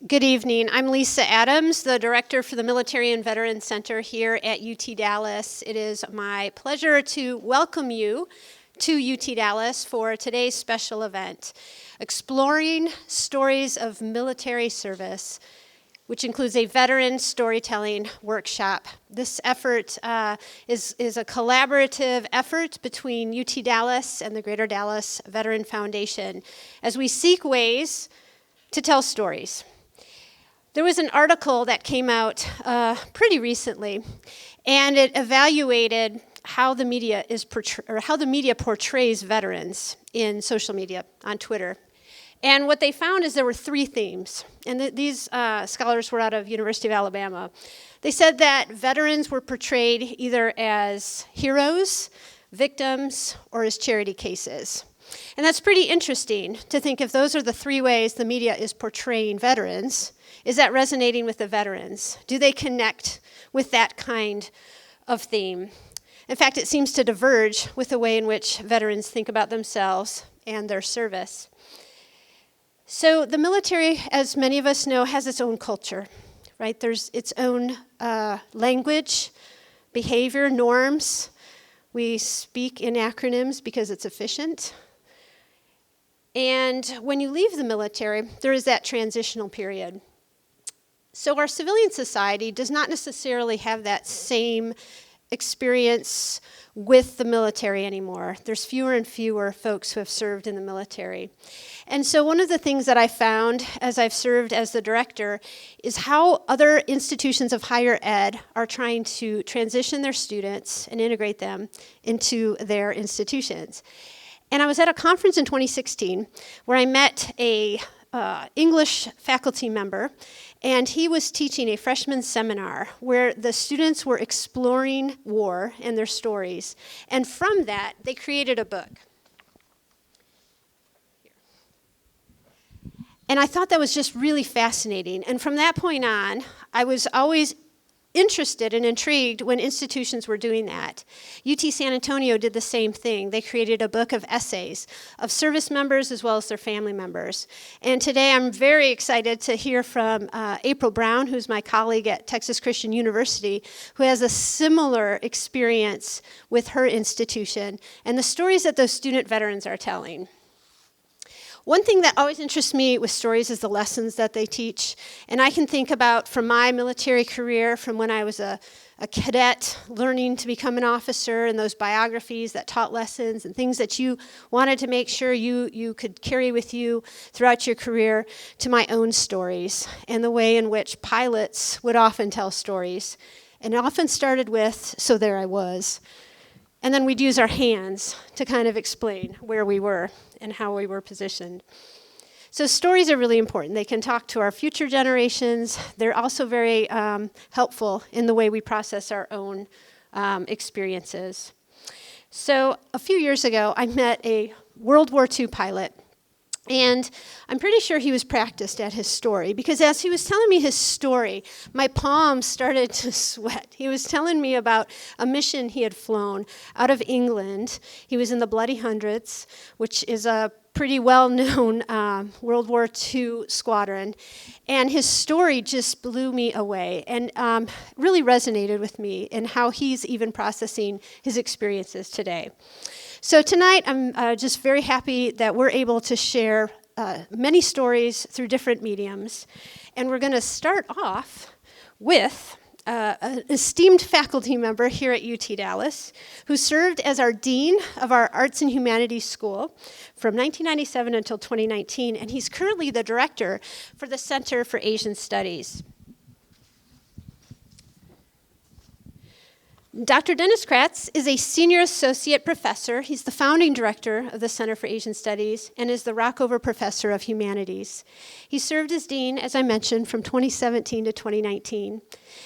Good evening. I'm Lisa Adams, the Director for the Military and Veterans Center here at UT Dallas. It is my pleasure to welcome you to UT Dallas for today's special event, Exploring Stories of Military Service, which includes a veteran storytelling workshop. This effort is a collaborative effort between UT Dallas and the Greater Dallas Veteran Foundation as we seek ways to tell stories. There was an article that came out pretty recently, and it evaluated how the media portrays veterans in social media, on Twitter. And what they found is there were three themes, and these scholars were out of University of Alabama. They said that veterans were portrayed either as heroes, victims, or as charity cases. And that's pretty interesting to think if those are the three ways the media is portraying veterans. Is that resonating with the veterans? Do they connect with that kind of theme? In fact, it seems to diverge with the way in which veterans think about themselves and their service. So the military, as many of us know, has its own culture, right? There's its own language, behavior, norms. We speak in acronyms because it's efficient. And when you leave the military, there is that transitional period. So our civilian society does not necessarily have that same experience with the military anymore. There's fewer and fewer folks who have served in the military. And so one of the things that I found as I've served as the director is how other institutions of higher ed are trying to transition their students and integrate them into their institutions. And I was at a conference in 2016 where I met a English faculty member, and he was teaching a freshman seminar where the students were exploring war and their stories. And from that, they created a book. And I thought that was just really fascinating. And from that point on, I was always interested and intrigued when institutions were doing that. UT San Antonio did the same thing. They created a book of essays of service members as well as their family members. And today I'm very excited to hear from April Brown, who's my colleague at Texas Christian University, who has a similar experience with her institution and the stories that those student veterans are telling. One thing that always interests me with stories is the lessons that they teach. And I can think about from my military career, from when I was a cadet learning to become an officer, and those biographies that taught lessons and things that you wanted to make sure you could carry with you throughout your career, to my own stories and the way in which pilots would often tell stories. And it often started with, "So there I was." And then we'd use our hands to kind of explain where we were and how we were positioned. So stories are really important. They can talk to our future generations. They're also very helpful in the way we process our own experiences. So a few years ago, I met a World War II pilot. And I'm pretty sure he was practiced at his story, because as he was telling me his story, my palms started to sweat. He was telling me about a mission he had flown out of England. He was in the Bloody Hundreds, which is a pretty well-known World War II squadron. And his story just blew me away and really resonated with me in how he's even processing his experiences today. So tonight, I'm just very happy that we're able to share many stories through different mediums. And we're going to start off with an esteemed faculty member here at UT Dallas, who served as our dean of our Arts and Humanities School from 1997 until 2019, and he's currently the director for the Center for Asian Studies. Dr. Dennis Kratz is a senior associate professor. He's the founding director of the Center for Asian Studies and is the Rockover Professor of Humanities. He served as dean, as I mentioned, from 2017 to 2019.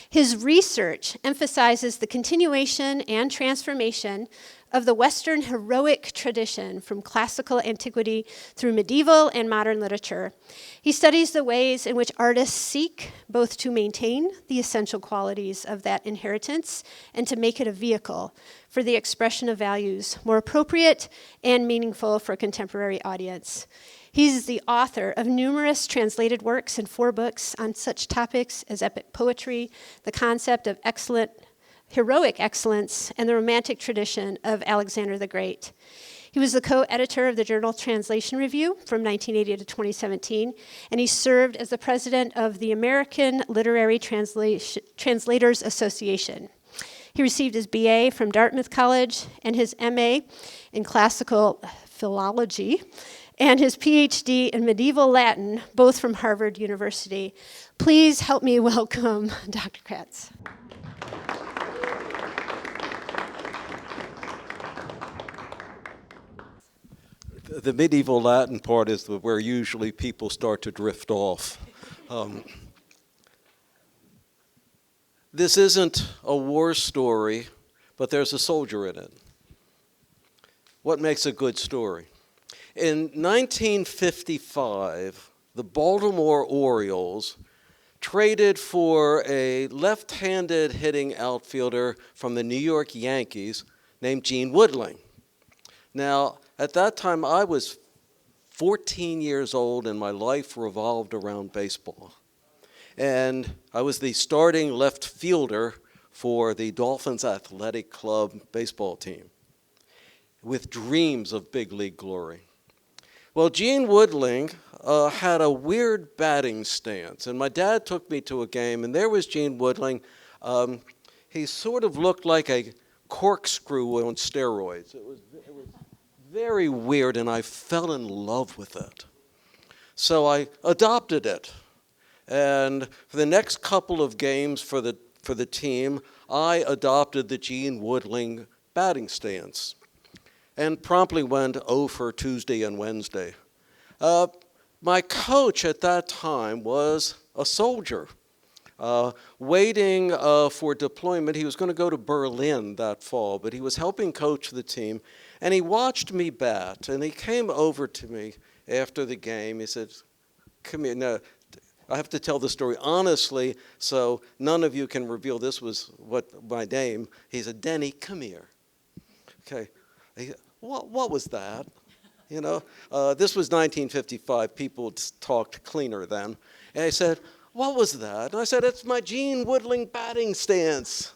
His research emphasizes the continuation and transformation of the Western heroic tradition from classical antiquity through medieval and modern literature. He studies the ways in which artists seek both to maintain the essential qualities of that inheritance and to make it a vehicle for the expression of values more appropriate and meaningful for a contemporary audience. He's the author of numerous translated works and 4 books on such topics as epic poetry, the concept of heroic excellence, and the romantic tradition of Alexander the Great. He was the co-editor of the Journal Translation Review from 1980 to 2017, and he served as the president of the American Literary Translators Association. He received his BA from Dartmouth College and his MA in classical philology and his PhD in medieval Latin, both from Harvard University. Please help me welcome Dr. Kratz. The medieval Latin part is where usually people start to drift off. This isn't a war story, but there's a soldier in it. What makes a good story? In 1955, the Baltimore Orioles traded for a left-handed hitting outfielder from the New York Yankees named Gene Woodling. Now, at that time, I was 14 years old, and my life revolved around baseball. And I was the starting left fielder for the Dolphins Athletic Club baseball team, with dreams of big league glory. Well, Gene Woodling had a weird batting stance, and my dad took me to a game, and there was Gene Woodling. He sort of looked like a corkscrew on steroids. It was very weird, and I fell in love with it. So I adopted it. And for the next couple of games for the team, I adopted the Gene Woodling batting stance and promptly went 0 for Tuesday and Wednesday. My coach at that time was a soldier waiting for deployment. He was going to go to Berlin that fall, but he was helping coach the team. And he watched me bat, and he came over to me after the game. He said, "Come here." Now, I have to tell the story honestly, so none of you can reveal this was my name. He said, "Denny, come here." Okay. What was that? You know, this was 1955. People talked cleaner then. And I said, "What was that?" And I said, "It's my Gene Woodling batting stance."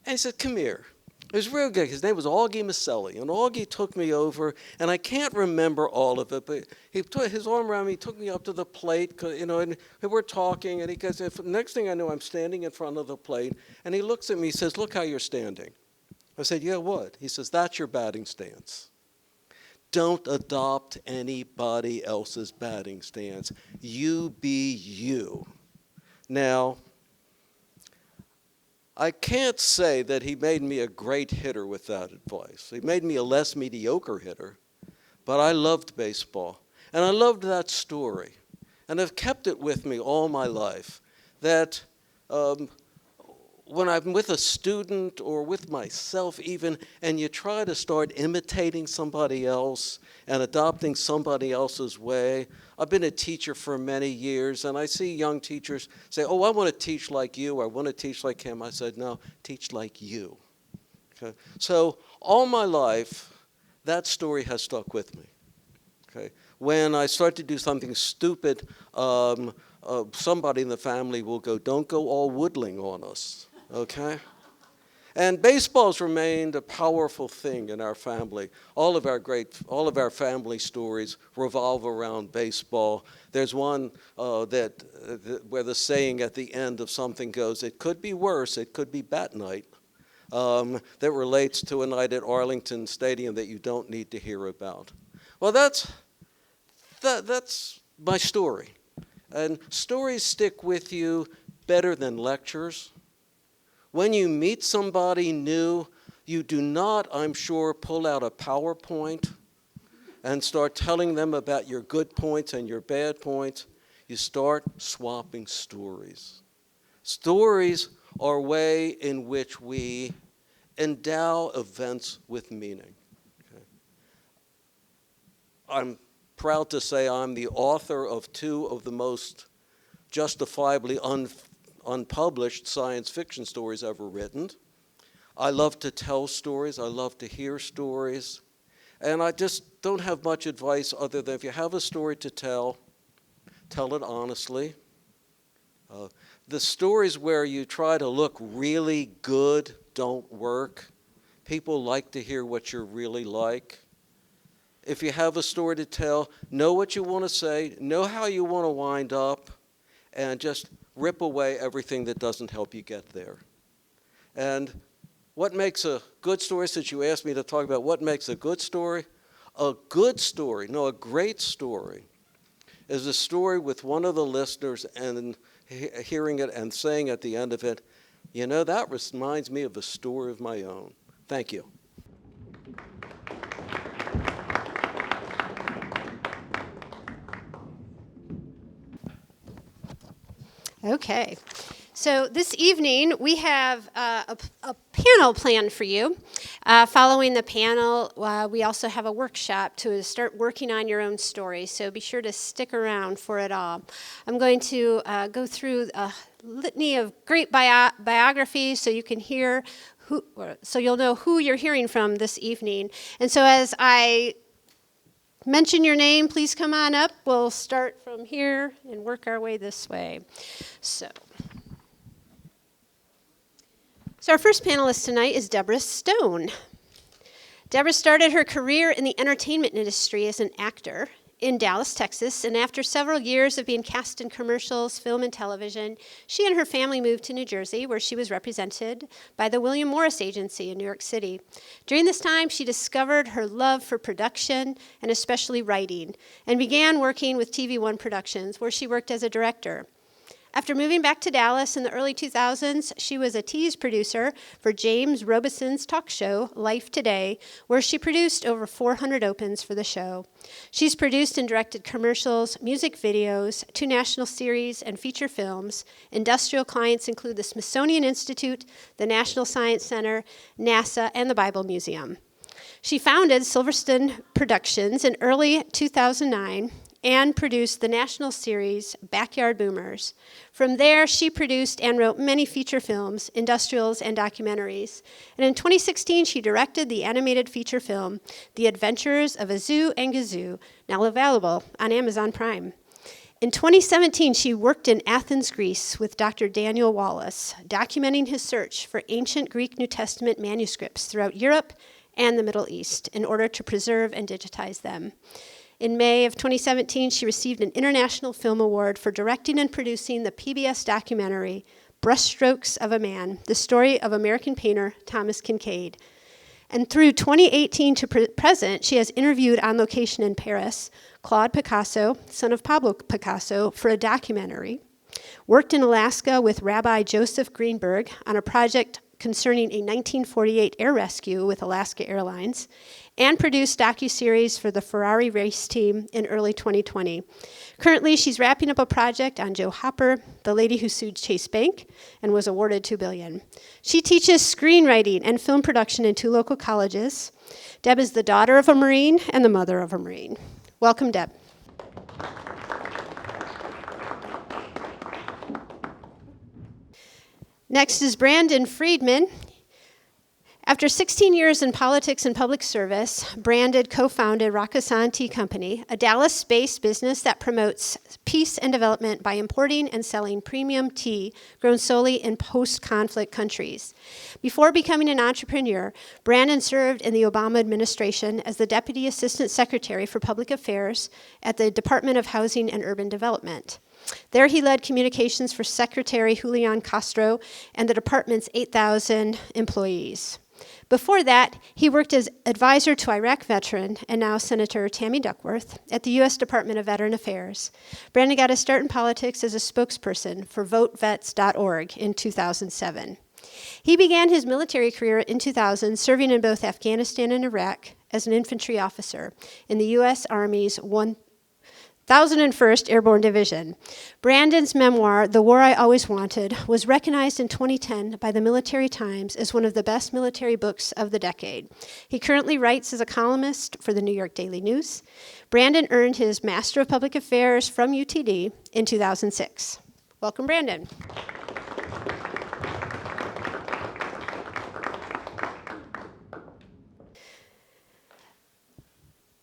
And he said, "Come here." It was real good. His name was Augie Maselli, and Augie took me over, and I can't remember all of it, but he put his arm around me, took me up to the plate, you know, and we're talking, and he goes, next thing I know, I'm standing in front of the plate, and he looks at me, he says, "Look how you're standing." I said, "Yeah, what?" He says, "That's your batting stance. Don't adopt anybody else's batting stance. You be you." Now, I can't say that he made me a great hitter with that advice. He made me a less mediocre hitter, but I loved baseball, and I loved that story, and I've kept it with me all my life, that when I'm with a student or with myself even, and you try to start imitating somebody else and adopting somebody else's way. I've been a teacher for many years, and I see young teachers say, "Oh, I want to teach like you, or I want to teach like him." I said, "No, teach like you." Okay? So all my life, that story has stuck with me. Okay? When I start to do something stupid, somebody in the family will go, "Don't go all Woodling on us." Okay? And baseball's remained a powerful thing in our family. All of our family stories revolve around baseball. There's one where the saying at the end of something goes, "It could be worse, it could be bat night," that relates to a night at Arlington Stadium that you don't need to hear about. Well, that's my story. And stories stick with you better than lectures. When you meet somebody new, you do not, I'm sure, pull out a PowerPoint and start telling them about your good points and your bad points. You start swapping stories. Stories are a way in which we endow events with meaning. Okay? I'm proud to say I'm the author of 2 of the most justifiably unpublished science fiction stories ever written. I love to tell stories. I love to hear stories. And I just don't have much advice other than if you have a story to tell it honestly. The stories where you try to look really good don't work. People like to hear what you're really like. If you have a story to tell, know what you want to say, know how you want to wind up, and just rip away everything that doesn't help you get there. And what makes a good story, since you asked me to talk about what makes a good story, a great story is a story with one of the listeners and hearing it and saying at the end of it, you know, that reminds me of a story of my own. Thank you. Okay. So this evening, we have a panel planned for you. Following the panel, we also have a workshop to start working on your own story, so be sure to stick around for it all. I'm going to go through a litany of great biographies so you can hear so you'll know who you're hearing from this evening. And so as I mention your name, please come on up. We'll start from here and work our way this way. So our first panelist tonight is Deborah Stone. Deborah started her career in the entertainment industry as an actor in Dallas, Texas, and after several years of being cast in commercials, film, and television, she and her family moved to New Jersey, where she was represented by the William Morris Agency in New York City. During this time, she discovered her love for production, and especially writing, and began working with TV One Productions, where she worked as a director. After moving back to Dallas in the early 2000s, she was a tease producer for James Robison's talk show, Life Today, where she produced over 400 opens for the show. She's produced and directed commercials, music videos, 2 national series, and feature films. Industrial clients include the Smithsonian Institute, the National Science Center, NASA, and the Bible Museum. She founded Silverst Productions in early 2009, and produced the national series Backyard Boomers. From there, she produced and wrote many feature films, industrials, and documentaries. And in 2016, she directed the animated feature film, The Adventures of Azu and Gazoo, now available on Amazon Prime. In 2017, she worked in Athens, Greece, with Dr. Daniel Wallace, documenting his search for ancient Greek New Testament manuscripts throughout Europe and the Middle East in order to preserve and digitize them. In May of 2017, she received an International Film Award for directing and producing the PBS documentary, Brushstrokes of a Man, the story of American painter Thomas Kinkade. And through 2018 to present, she has interviewed on location in Paris Claude Picasso, son of Pablo Picasso, for a documentary, worked in Alaska with Rabbi Joseph Greenberg on a project concerning a 1948 air rescue with Alaska Airlines, and produced docuseries for the Ferrari race team in early 2020. Currently, she's wrapping up a project on Joe Hopper, the lady who sued Chase Bank and was awarded $2 billion. She teaches screenwriting and film production in 2 local colleges. Deb is the daughter of a Marine and the mother of a Marine. Welcome, Deb. Next is Brandon Friedman. After 16 years in politics and public service, Brandon co-founded Rakkasan Tea Company, a Dallas-based business that promotes peace and development by importing and selling premium tea grown solely in post-conflict countries. Before becoming an entrepreneur, Brandon served in the Obama administration as the Deputy Assistant Secretary for Public Affairs at the Department of Housing and Urban Development. There he led communications for Secretary Julian Castro and the department's 8,000 employees. Before that, he worked as advisor to Iraq veteran and now Senator Tammy Duckworth at the U.S. Department of Veteran Affairs. Brandon got his start in politics as a spokesperson for VoteVets.org in 2007. He began his military career in 2000, serving in both Afghanistan and Iraq as an infantry officer in the U.S. Army's 1001st Airborne Division. Brandon's memoir, The War I Always Wanted, was recognized in 2010 by the Military Times as one of the best military books of the decade. He currently writes as a columnist for the New York Daily News. Brandon earned his Master of Public Affairs from UTD in 2006. Welcome, Brandon.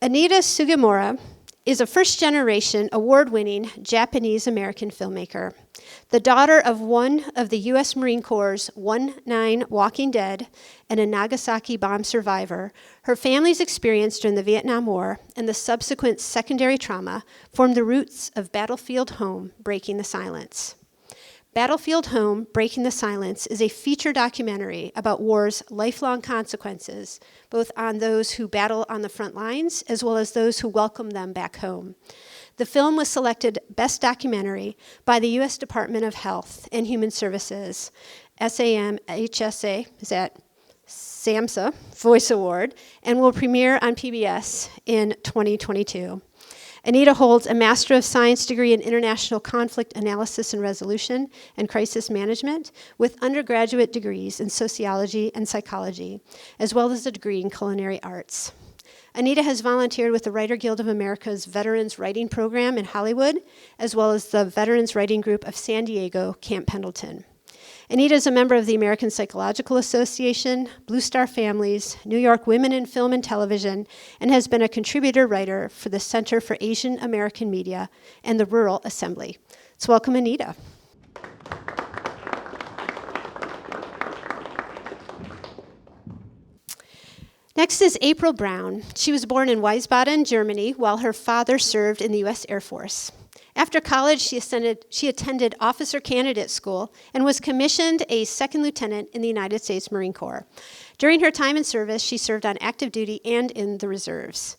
Anita Sugimura is a first-generation award-winning Japanese-American filmmaker. The daughter of one of the U.S. Marine Corps' 1-9 Walking Dead and a Nagasaki bomb survivor, her family's experience during the Vietnam War and the subsequent secondary trauma formed the roots of Battlefield Home, Breaking the Silence. Battlefield Home, Breaking the Silence is a feature documentary about war's lifelong consequences, both on those who battle on the front lines as well as those who welcome them back home. The film was selected Best Documentary by the U.S. Department of Health and Human Services, SAMHSA, is that SAMHSA Voice Award, and will premiere on PBS in 2022. Anita holds a Master of Science degree in International Conflict Analysis and Resolution and Crisis Management with undergraduate degrees in Sociology and Psychology, as well as a degree in Culinary Arts. Anita has volunteered with the Writer Guild of America's Veterans Writing Program in Hollywood, as well as the Veterans Writing Group of San Diego, Camp Pendleton. Anita is a member of the American Psychological Association, Blue Star Families, New York Women in Film and Television, and has been a contributor writer for the Center for Asian American Media and the Rural Assembly. Let's welcome Anita. Next is April Brown. She was born in Wiesbaden, Germany, while her father served in the U.S. Air Force. After college, she attended officer candidate school and was commissioned a second lieutenant in the United States Marine Corps. During her time in service, she served on active duty and in the reserves.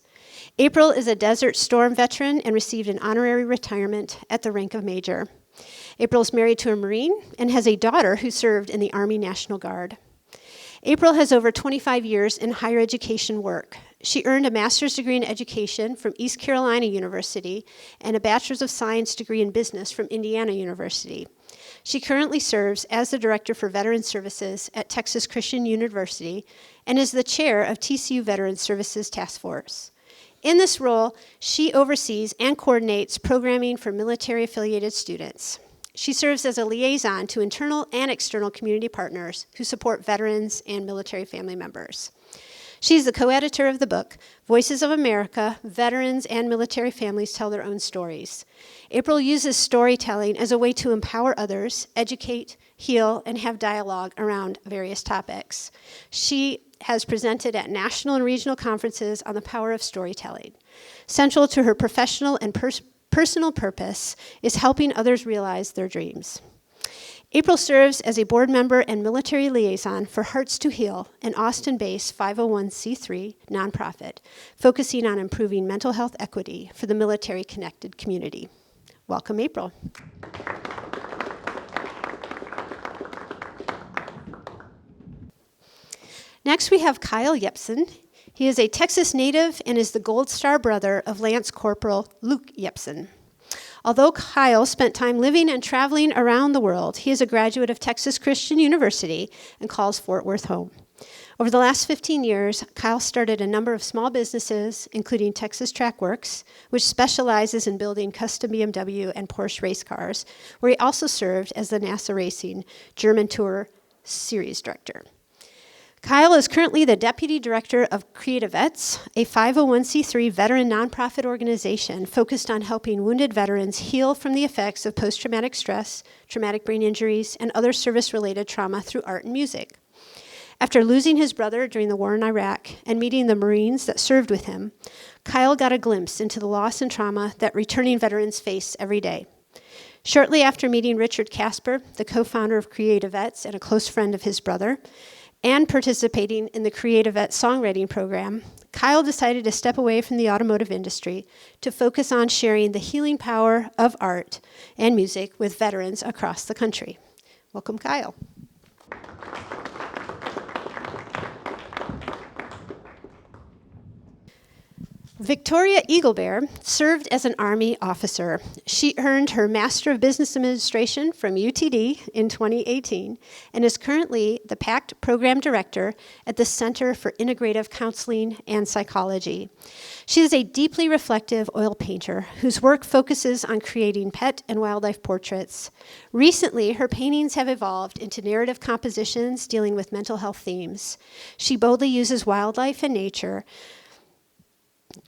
April is a Desert Storm veteran and received an honorary retirement at the rank of major. April is married to a Marine and has a daughter who served in the Army National Guard. April has over 25 years in higher education work. She earned a master's degree in education from East Carolina University and a bachelor's of science degree in business from Indiana University. She currently serves as the director for Veteran Services at Texas Christian University and is the chair of TCU Veteran Services Task Force. In this role, she oversees and coordinates programming for military-affiliated students. She serves as a liaison to internal and external community partners who support veterans and military family members. She's the co-editor of the book, Voices of America, Veterans and Military Families Tell Their Own Stories. April uses storytelling as a way to empower others, educate, heal, and have dialogue around various topics. She has presented at national and regional conferences on the power of storytelling. Central to her professional and personal purpose is helping others realize their dreams. April serves as a board member and military liaison for Hearts to Heal, an Austin-based 501c3 nonprofit focusing on improving mental health equity for the military-connected community. Welcome, April. Next, we have Kyle Yepsen. He is a Texas native and is the Gold Star brother of Lance Corporal Luke Yepsen. Although Kyle spent time living and traveling around the world, he is a graduate of Texas Christian University and calls Fort Worth home. Over the last 15 years, Kyle started a number of small businesses, including Texas Track Works, which specializes in building custom BMW and Porsche race cars, where he also served as the NASA Racing German Tour Series director. Kyle is currently the Deputy Director of Creative Vets, a 501c3 veteran nonprofit organization focused on helping wounded veterans heal from the effects of post-traumatic stress, traumatic brain injuries, and other service-related trauma through art and music. After losing his brother during the war in Iraq and meeting the Marines that served with him, Kyle got a glimpse into the loss and trauma that returning veterans face every day. Shortly after meeting Richard Casper, the co-founder of Creative Vets and a close friend of his brother, and participating in the Creative Vet songwriting program, Kyle decided to step away from the automotive industry to focus on sharing the healing power of art and music with veterans across the country. Welcome, Kyle. Victoria Eaglebear served as an Army officer. She earned her Master of Business Administration from UTD in 2018 and is currently the PACT Program Director at the Center for Integrative Counseling and Psychology. She is a deeply reflective oil painter whose work focuses on creating pet and wildlife portraits. Recently, her paintings have evolved into narrative compositions dealing with mental health themes. She boldly uses wildlife and nature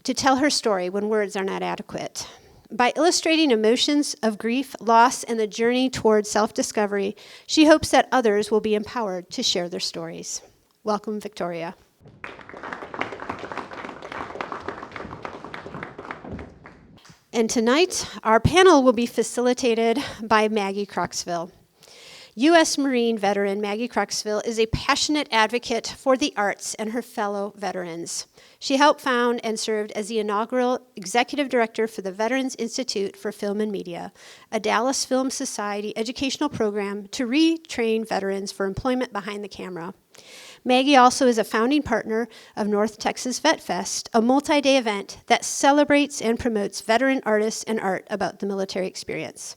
to tell her story when words are not adequate. By illustrating emotions of grief, loss, and the journey towards self-discovery, she hopes that others will be empowered to share their stories. Welcome, Victoria. And tonight, our panel will be facilitated by Maggie Croxville. U.S. Marine veteran Maggie Croxville is a passionate advocate for the arts and her fellow veterans. She helped found and served as the inaugural executive director for the Veterans Institute for Film and Media, a Dallas Film Society educational program to retrain veterans for employment behind the camera. Maggie also is a founding partner of North Texas Vet Fest, a multi-day event that celebrates and promotes veteran artists and art about the military experience.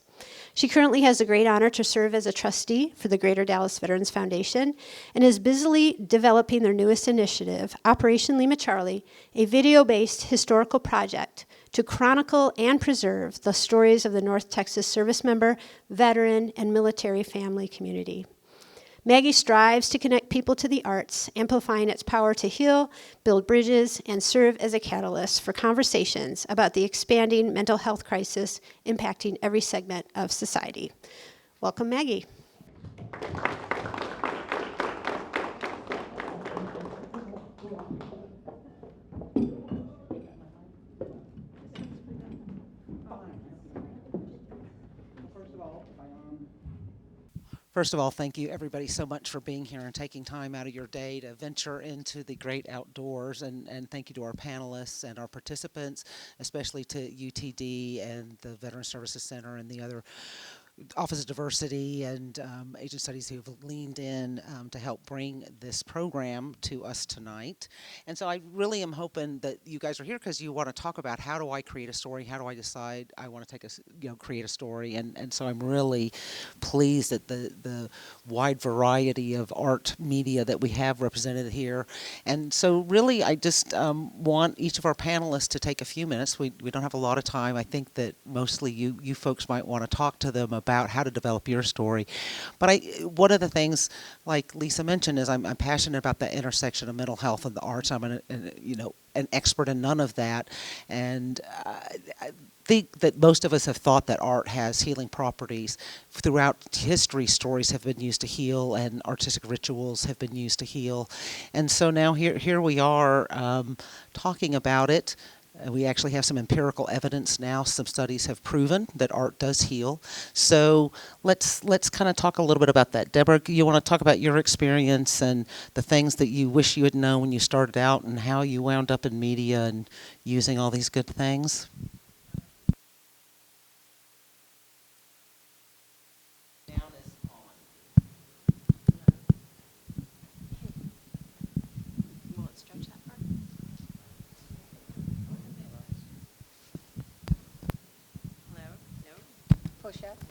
She currently has the great honor to serve as a trustee for the Greater Dallas Veterans Foundation and is busily developing their newest initiative, Operation Lima Charlie, a video-based historical project to chronicle and preserve the stories of the North Texas service member, veteran, and military family community. Maggie strives to connect people to the arts, amplifying its power to heal, build bridges, and serve as a catalyst for conversations about the expanding mental health crisis impacting every segment of society. Welcome, Maggie. First of all, thank you everybody so much for being here and taking time out of your day to venture into the great outdoors. And thank you to our panelists and our participants, especially to UTD and the Veteran Services Center and the other Office of Diversity and Asian Studies who have leaned in to help bring this program to us tonight. And so I really am hoping that you guys are here because you want to talk about how do I create a story, how do I decide I want to create a story. And so I'm really pleased at the wide variety of art media that we have represented here. And so really I just want each of our panelists to take a few minutes. We don't have a lot of time. I think that mostly you folks might want to talk to them about how to develop your story. But one of the things, like Lisa mentioned, is I'm passionate about the intersection of mental health and the arts. I'm an expert in none of that. And I think that most of us have thought that art has healing properties. Throughout history, stories have been used to heal and artistic rituals have been used to heal. And so now here we are talking about it. We actually have some empirical evidence now. Some studies have proven that art does heal. So let's kind of talk a little bit about that. Deborah, you want to talk about your experience and the things that you wish you had known when you started out and how you wound up in media and using all these good things?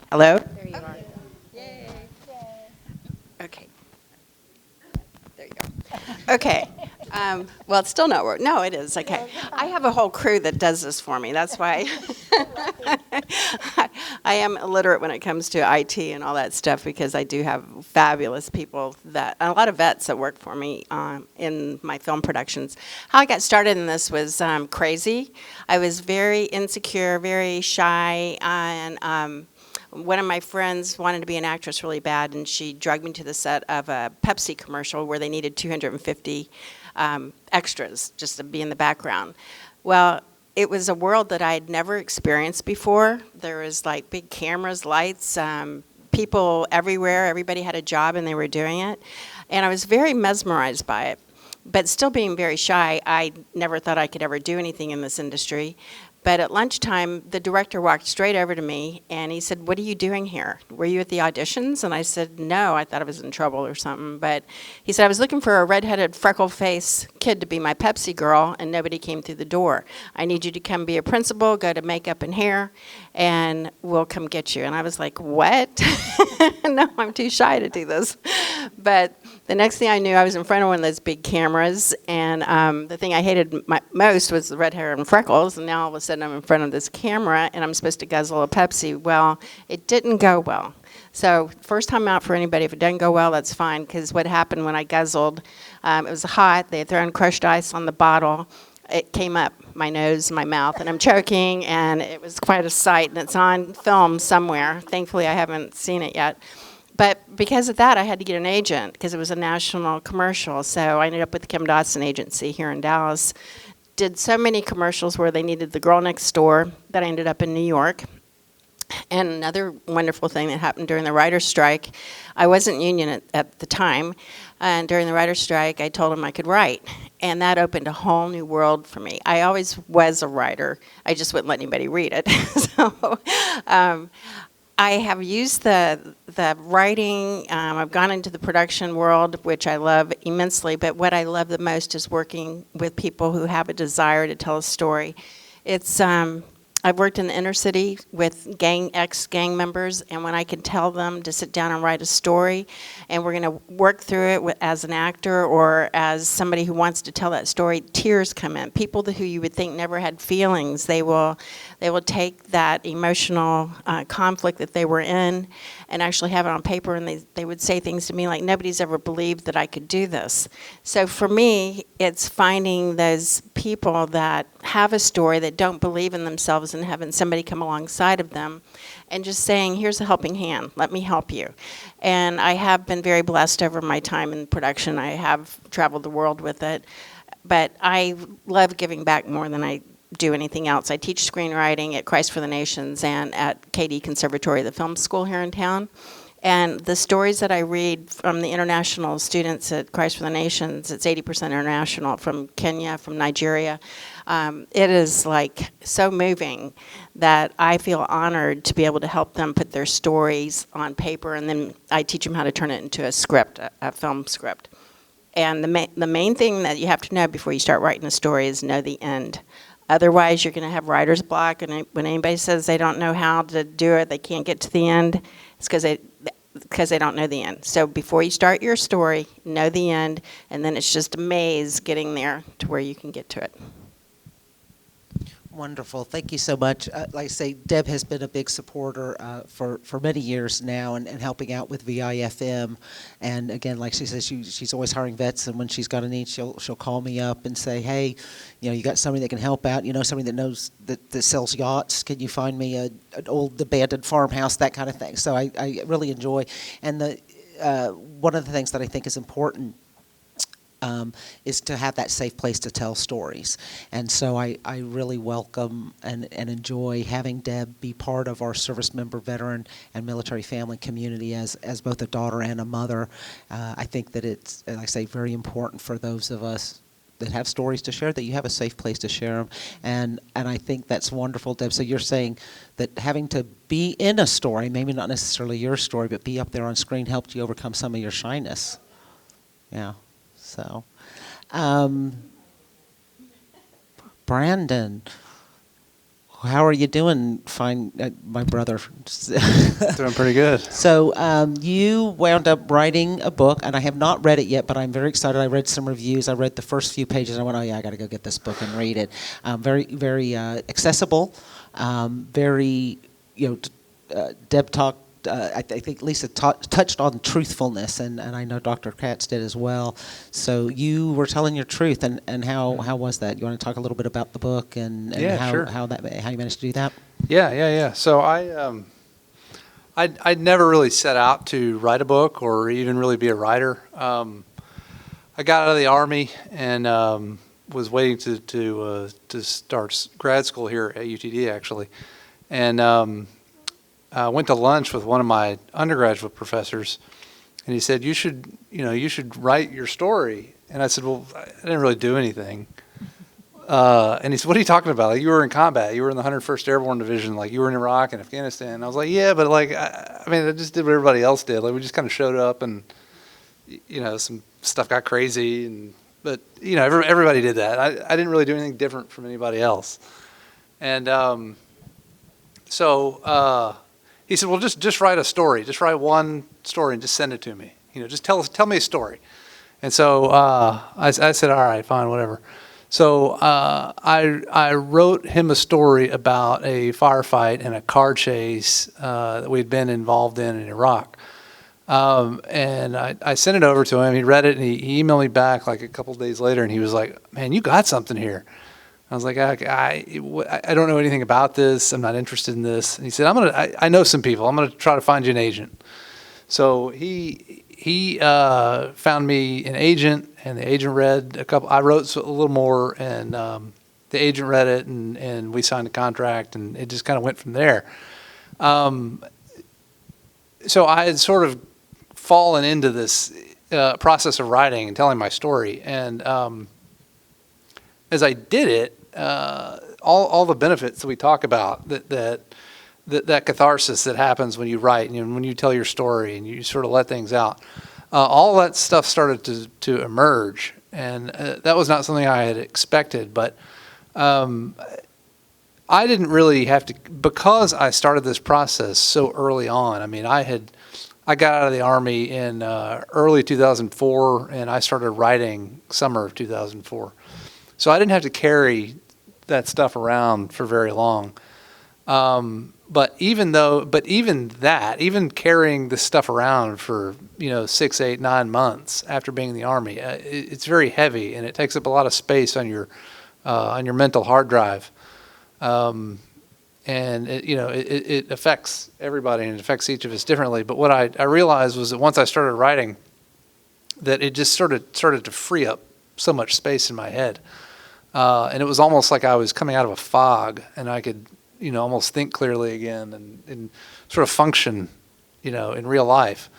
Hello? There you are. Yay. Okay. There you go. Okay. Well, it's still not working. No, it is. Okay. I have a whole crew that does this for me. That's why I am illiterate when it comes to IT and all that stuff because I do have fabulous people and a lot of vets that work for me in my film productions. How I got started in this was crazy. I was very insecure, very shy, and one of my friends wanted to be an actress really bad, and she dragged me to the set of a Pepsi commercial where they needed 250 extras just to be in the background. Well, it was a world that I had never experienced before. There was like big cameras, lights, people everywhere. Everybody had a job and they were doing it. And I was very mesmerized by it. But still being very shy, I never thought I could ever do anything in this industry. But at lunchtime, the director walked straight over to me, and he said, "What are you doing here? Were you at the auditions?" And I said, "No, I thought I was in trouble or something." But he said, "I was looking for a redheaded, freckle-faced kid to be my Pepsi girl, and nobody came through the door. I need you to come be a principal, go to makeup and hair, and we'll come get you." And I was like, "What?" No, I'm too shy to do this. But the next thing I knew, I was in front of one of those big cameras, and the thing I hated most was the red hair and freckles, and now all of a sudden I'm in front of this camera, and I'm supposed to guzzle a Pepsi. Well, it didn't go well. So first time out for anybody, if it doesn't go well, that's fine, because what happened when I guzzled, it was hot. They had thrown crushed ice on the bottle. it came up my nose, my mouth, and I'm choking, and it was quite a sight, and it's on film somewhere. Thankfully, I haven't seen it yet. But because of that, I had to get an agent because it was a national commercial. So I ended up with the Kim Dotson Agency here in Dallas. Did so many commercials where they needed the girl next door that I ended up in New York. And another wonderful thing that happened during the writer's strike, I wasn't union at the time, and during the writer's strike, I told them I could write, and that opened a whole new world for me. I always was a writer, I just wouldn't let anybody read it. So I have used the writing, I've gone into the production world, which I love immensely, but what I love the most is working with people who have a desire to tell a story. It's I've worked in the inner city with ex-gang members, and when I can tell them to sit down and write a story, and we're going to work through it as an actor or as somebody who wants to tell that story, tears come in. People who you would think never had feelings, they will take that emotional conflict that they were in and actually have it on paper, and they would say things to me like, nobody's ever believed that I could do this. So for me, it's finding those people that have a story that don't believe in themselves and having somebody come alongside of them and just saying, here's a helping hand, let me help you. And I have been very blessed over my time in production. I have traveled the world with it, but I love giving back more than I do anything else. I teach screenwriting at Christ for the Nations and at KD Conservatory, the film school here in town. And the stories that I read from the international students at Christ for the Nations, it's 80% international, from Kenya, from Nigeria. It is like so moving that I feel honored to be able to help them put their stories on paper, and then I teach them how to turn it into a script, a film script. And the main thing that you have to know before you start writing a story is know the end. Otherwise, you're going to have writer's block, and when anybody says they don't know how to do it, they can't get to the end, it's because they don't know the end. So before you start your story, know the end, and then it's just a maze getting there to where you can get to it. Wonderful. Thank you so much. Like I say, Deb has been a big supporter for many years now and helping out with VIFM. And again, like she says, she's always hiring vets, and when she's got a need, she'll call me up and say, hey, you got somebody that can help out, somebody that knows that sells yachts. Can you find me an old abandoned farmhouse, that kind of thing. So I really enjoy. And one of the things that I think is important is to have that safe place to tell stories. And so I really welcome and enjoy having Deb be part of our service member, veteran, and military family community as both a daughter and a mother. I think that it's, like I say, very important for those of us that have stories to share, that you have a safe place to share them. And I think that's wonderful, Deb. So you're saying that having to be in a story, maybe not necessarily your story, but be up there on screen helped you overcome some of your shyness. Yeah. So, Brandon, how are you doing? Fine, my brother. Doing pretty good. So, you wound up writing a book, and I have not read it yet, but I'm very excited. I read some reviews. I read the first few pages, and I went, oh yeah, I got to go get this book and read it. Very, very accessible. Very, Deb talked. I think Lisa touched on truthfulness, and I know Dr. Katz did as well. So you were telling your truth, and how was that? You want to talk a little bit about the book and how, sure. how you managed to do that? Yeah. So I'd never really set out to write a book or even really be a writer. I got out of the Army and was waiting to start grad school here at UTD actually, and I went to lunch with one of my undergraduate professors, and he said, you should write your story. And I said, well, I didn't really do anything. And he said, what are you talking about? Like, you were in combat. You were in the 101st Airborne Division. Like, you were in Iraq and Afghanistan. And I was like, yeah, but like, I just did what everybody else did. Like, we just kind of showed up and, some stuff got crazy. But everybody did that. I didn't really do anything different from anybody else. And so he said, well, just write a story. Just write one story and just send it to me. Just tell me a story. And so I said, all right, fine, whatever. So I wrote him a story about a firefight and a car chase that we'd been involved in Iraq. And I sent it over to him. He read it, and he emailed me back like a couple of days later, and he was like, man, you got something here. I was like, I don't know anything about this. I'm not interested in this. And he said, I know some people. I'm going to try to find you an agent. So he found me an agent, and the agent read a couple. I wrote a little more, and the agent read it, and we signed a contract, and it just kind of went from there. So I had sort of fallen into this process of writing and telling my story, and as I did it, all the benefits that we talk about, that catharsis that happens when you write and when you tell your story and you sort of let things out, all that stuff started to emerge, and that was not something I had expected, but I didn't really have to, because I started this process so early on. I mean, I got out of the Army in early 2004, and I started writing summer of 2004. So I didn't have to carry that stuff around for very long. But even carrying this stuff around for 6, 8, 9 months after being in the Army, it's very heavy, and it takes up a lot of space on your mental hard drive. And it affects everybody, and it affects each of us differently. But what I realized was that once I started writing, that it just started to free up so much space in my head. And it was almost like I was coming out of a fog, and I could, almost think clearly again and sort of function, in real life.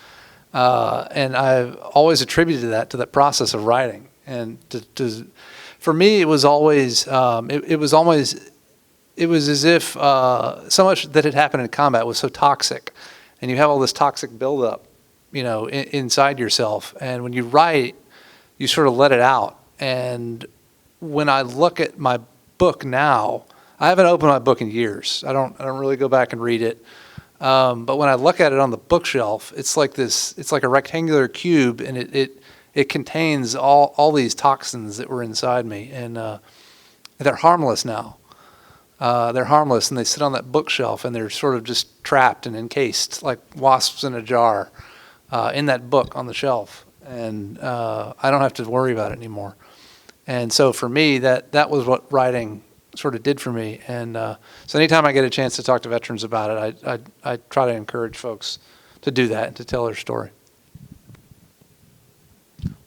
And I've always attributed that to that process of writing. And for me, it was always, it was as if so much that had happened in combat was so toxic, and you have all this toxic buildup, inside yourself. And when you write, you sort of let it out. And when I look at my book now, I haven't opened my book in years. I don't really go back and read it. But when I look at it on the bookshelf, it's like a rectangular cube, and it contains all these toxins that were inside me, and they're harmless now. They're harmless, and they sit on that bookshelf, and they're sort of just trapped and encased like wasps in a jar in that book on the shelf. And I don't have to worry about it anymore. And so for me, that was what writing sort of did for me. And so anytime I get a chance to talk to veterans about it, I try to encourage folks to do that and to tell their story.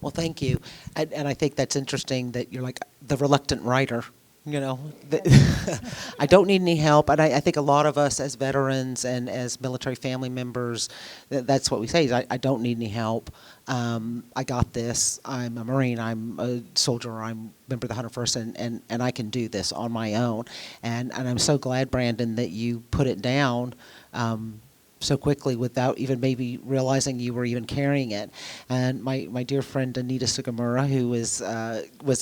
Well, thank you. And I think that's interesting that you're like the reluctant writer. I don't need any help. And I think a lot of us as veterans and as military family members, that's what we say is, I don't need any help. I got this. I'm a Marine. I'm a soldier. I'm a member of the 101st, and I can do this on my own. And I'm so glad, Brandon, that you put it down so quickly without even maybe realizing you were even carrying it. And my dear friend Anita Sugimura, who was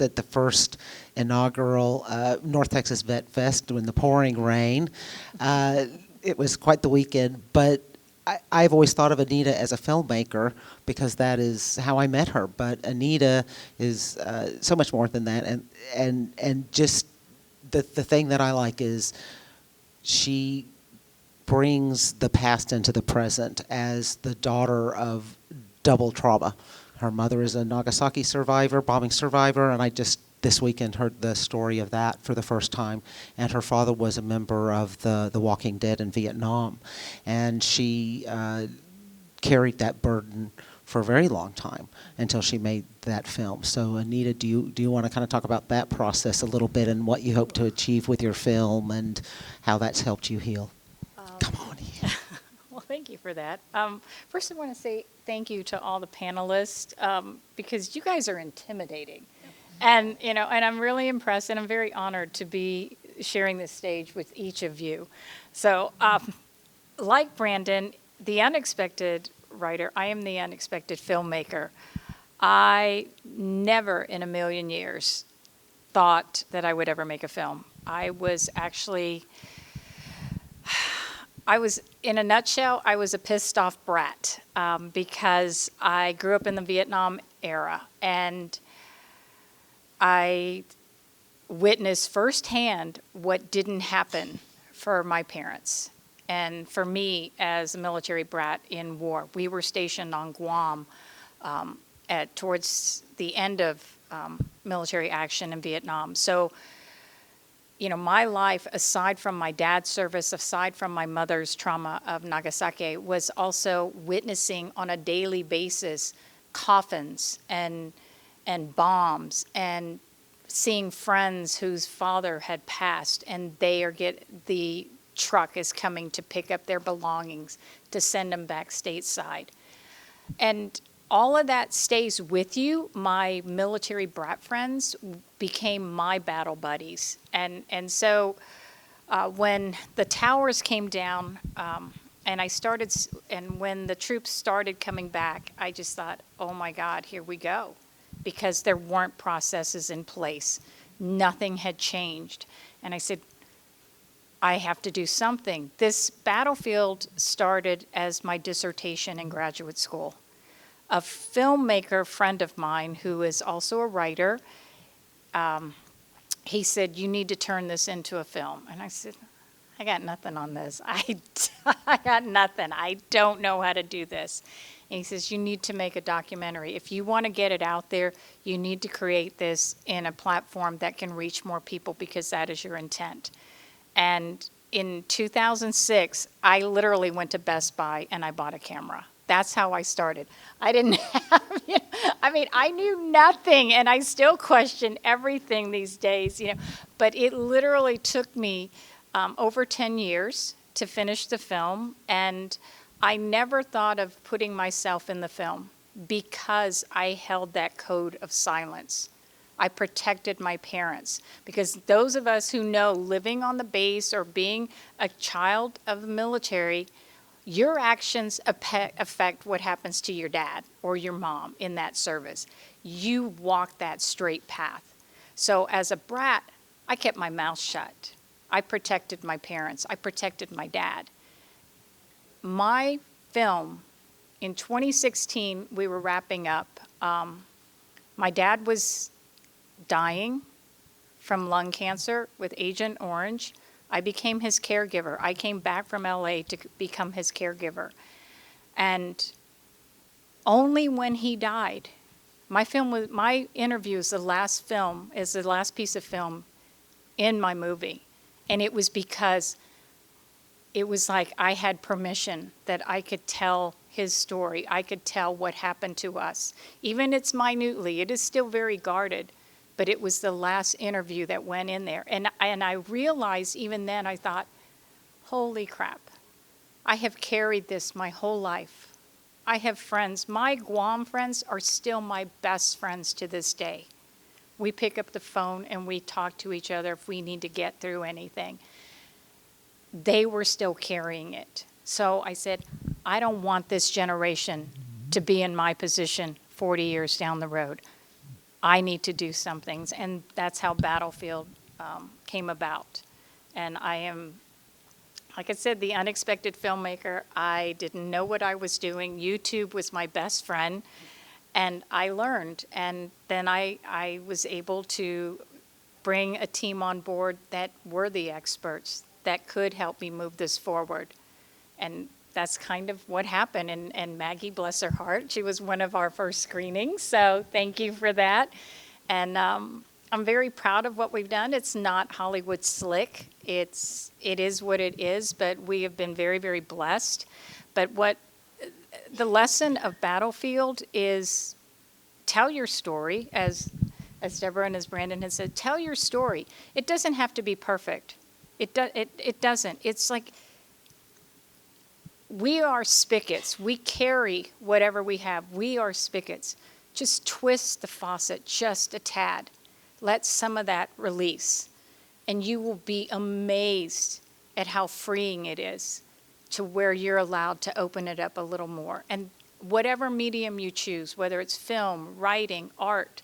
at the first inaugural North Texas Vet Fest in the pouring rain, it was quite the weekend. But I've always thought of Anita as a filmmaker because that is how I met her. But Anita is so much more than that. And just the thing that I like is she brings the past into the present as the daughter of double trauma. Her mother is a Nagasaki survivor, bombing survivor, and I just this weekend heard the story of that for the first time. And her father was a member of the Walking Dead in Vietnam. And she carried that burden for a very long time until she made that film. So Anita, do you want to kind of talk about that process a little bit and what you hope to achieve with your film and how that's helped you heal? Come on. Well, thank you for that. First, I want to say thank you to all the panelists because you guys are intimidating, and and I'm really impressed, and I'm very honored to be sharing this stage with each of you. So, like Brandon, the unexpected writer, I am the unexpected filmmaker. I never in a million years thought that I would ever make a film. In a nutshell, I was a pissed off brat because I grew up in the Vietnam era, and I witnessed firsthand what didn't happen for my parents and for me as a military brat in war. We were stationed on Guam towards the end of military action in Vietnam. So my life, aside from my dad's service, aside from my mother's trauma of Nagasaki, was also witnessing on a daily basis coffins and bombs, and seeing friends whose father had passed, and the truck is coming to pick up their belongings to send them back stateside. And all of that stays with you. My military brat friends became my battle buddies. And so when the towers came down, and when the troops started coming back, I just thought, oh my God, here we go. Because there weren't processes in place. Nothing had changed. And I said, I have to do something. This battlefield started as my dissertation in graduate school. A filmmaker friend of mine who is also a writer, he said, you need to turn this into a film. And I said, I got nothing on this. I got nothing. I don't know how to do this. And he says, you need to make a documentary. If you want to get it out there, you need to create this in a platform that can reach more people, because that is your intent. And in 2006, I literally went to Best Buy and I bought a camera. That's how I started. I didn't have, I knew nothing, and I still question everything these days, But it literally took me over 10 years to finish the film, and I never thought of putting myself in the film because I held that code of silence. I protected my parents, because those of us who know, living on the base or being a child of the military, your actions affect what happens to your dad or your mom in that service. You walk that straight path. So as a brat, I kept my mouth shut. I protected my parents. I protected my dad. My film, in 2016, we were wrapping up. My dad was dying from lung cancer with Agent Orange. I became his caregiver. I came back from LA to become his caregiver. And only when he died, my interview is the last piece of film in my movie. And it was because it was like I had permission that I could tell his story. I could tell what happened to us. Even it's minutely, it is still very guarded. But it was the last interview that went in there. And I realized even then, I thought, holy crap, I have carried this my whole life. I have friends. My Guam friends are still my best friends to this day. We pick up the phone and we talk to each other if we need to get through anything. They were still carrying it. So I said, I don't want this generation to be in my position 40 years down the road. I need to do some things, and that's how Battlefield came about. And I am, like I said, the unexpected filmmaker. I didn't know what I was doing. YouTube was my best friend, and I learned. And then I was able to bring a team on board that were the experts that could help me move this forward. And that's kind of what happened. And Maggie, bless her heart, she was one of our first screenings. So thank you for that. And I'm very proud of what we've done. It's not Hollywood slick. It is what it is, but we have been very, very blessed. But what the lesson of Battlefield is, tell your story, as Deborah and as Brandon has said, tell your story. It doesn't have to be perfect. It doesn't. It's like, we are spigots. We carry whatever we have. We are spigots. Just twist the faucet just a tad. Let some of that release. And you will be amazed at how freeing it is to where you're allowed to open it up a little more. And whatever medium you choose, whether it's film, writing, art,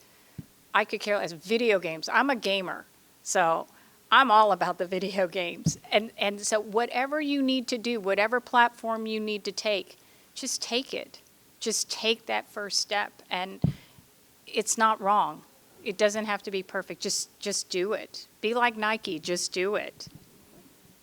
I could care less. Video games. I'm a gamer. So I'm all about the video games. And so whatever you need to do, whatever platform you need to take, just take it. Just take that first step. And it's not wrong. It doesn't have to be perfect. Just do it. Be like Nike. Just do it.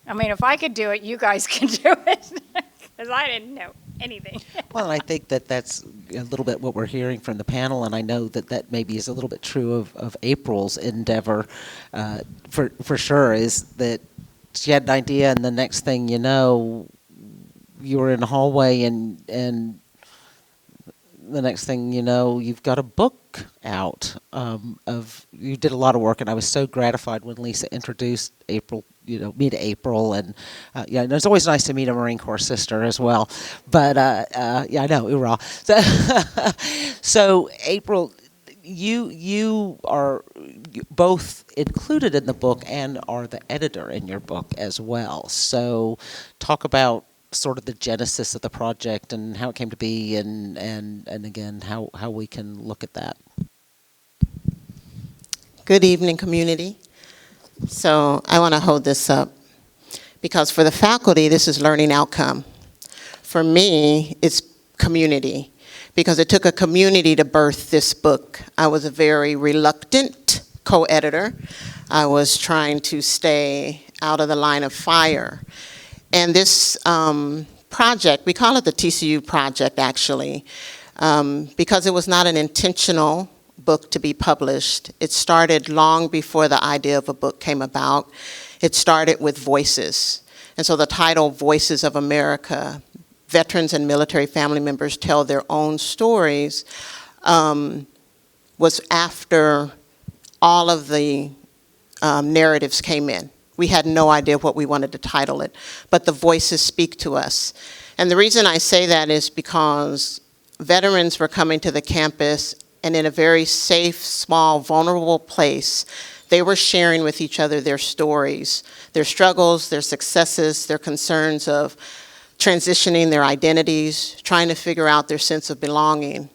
I mean, if I could do it, you guys can do it. Because I didn't know anything. Well, I think that's a little bit what we're hearing from the panel, and I know that that maybe is a little bit true of April's endeavor, for sure, is that she had an idea, and the next thing you know, you were in the hallway, and the next thing you know, you've got a book out. You did a lot of work, and I was so gratified when Lisa introduced April, me to April, and yeah, it's always nice to meet a Marine Corps sister as well. But yeah, I know, hoorah. So April, you are both included in the book and are the editor in your book as well. So talk about sort of the genesis of the project and how it came to be, and again, how we can look at that. Good evening, community. So I want to hold this up because for the faculty, this is learning outcome. For me, it's community, because it took a community to birth this book. I was a very reluctant co-editor. I was trying to stay out of the line of fire. And this project, we call it the TCU project actually, because it was not an intentional book to be published. It started long before the idea of a book came about. It started with voices. And so the title, Voices of America, Veterans and Military Family Members Tell Their Own Stories, was after all of the narratives came in. We had no idea what we wanted to title it, but the voices speak to us. And the reason I say that is because veterans were coming to the campus, and in a very safe, small, vulnerable place, they were sharing with each other their stories, their struggles, their successes, their concerns of transitioning their identities, trying to figure out their sense of belonging.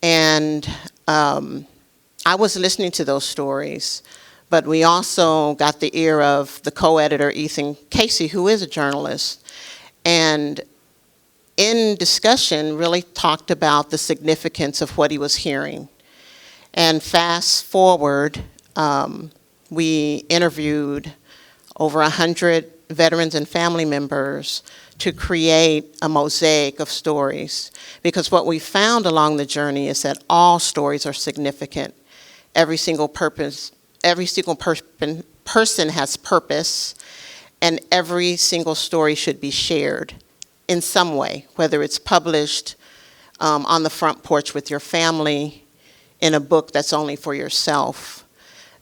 And I was listening to those stories, but we also got the ear of the co-editor, Ethan Casey, who is a journalist, and in discussion really talked about the significance of what he was hearing. And fast forward, we interviewed over 100 veterans and family members to create a mosaic of stories. Because what we found along the journey is that all stories are significant. Every single person has purpose, and every single story should be shared in some way, whether it's published on the front porch with your family, in a book that's only for yourself.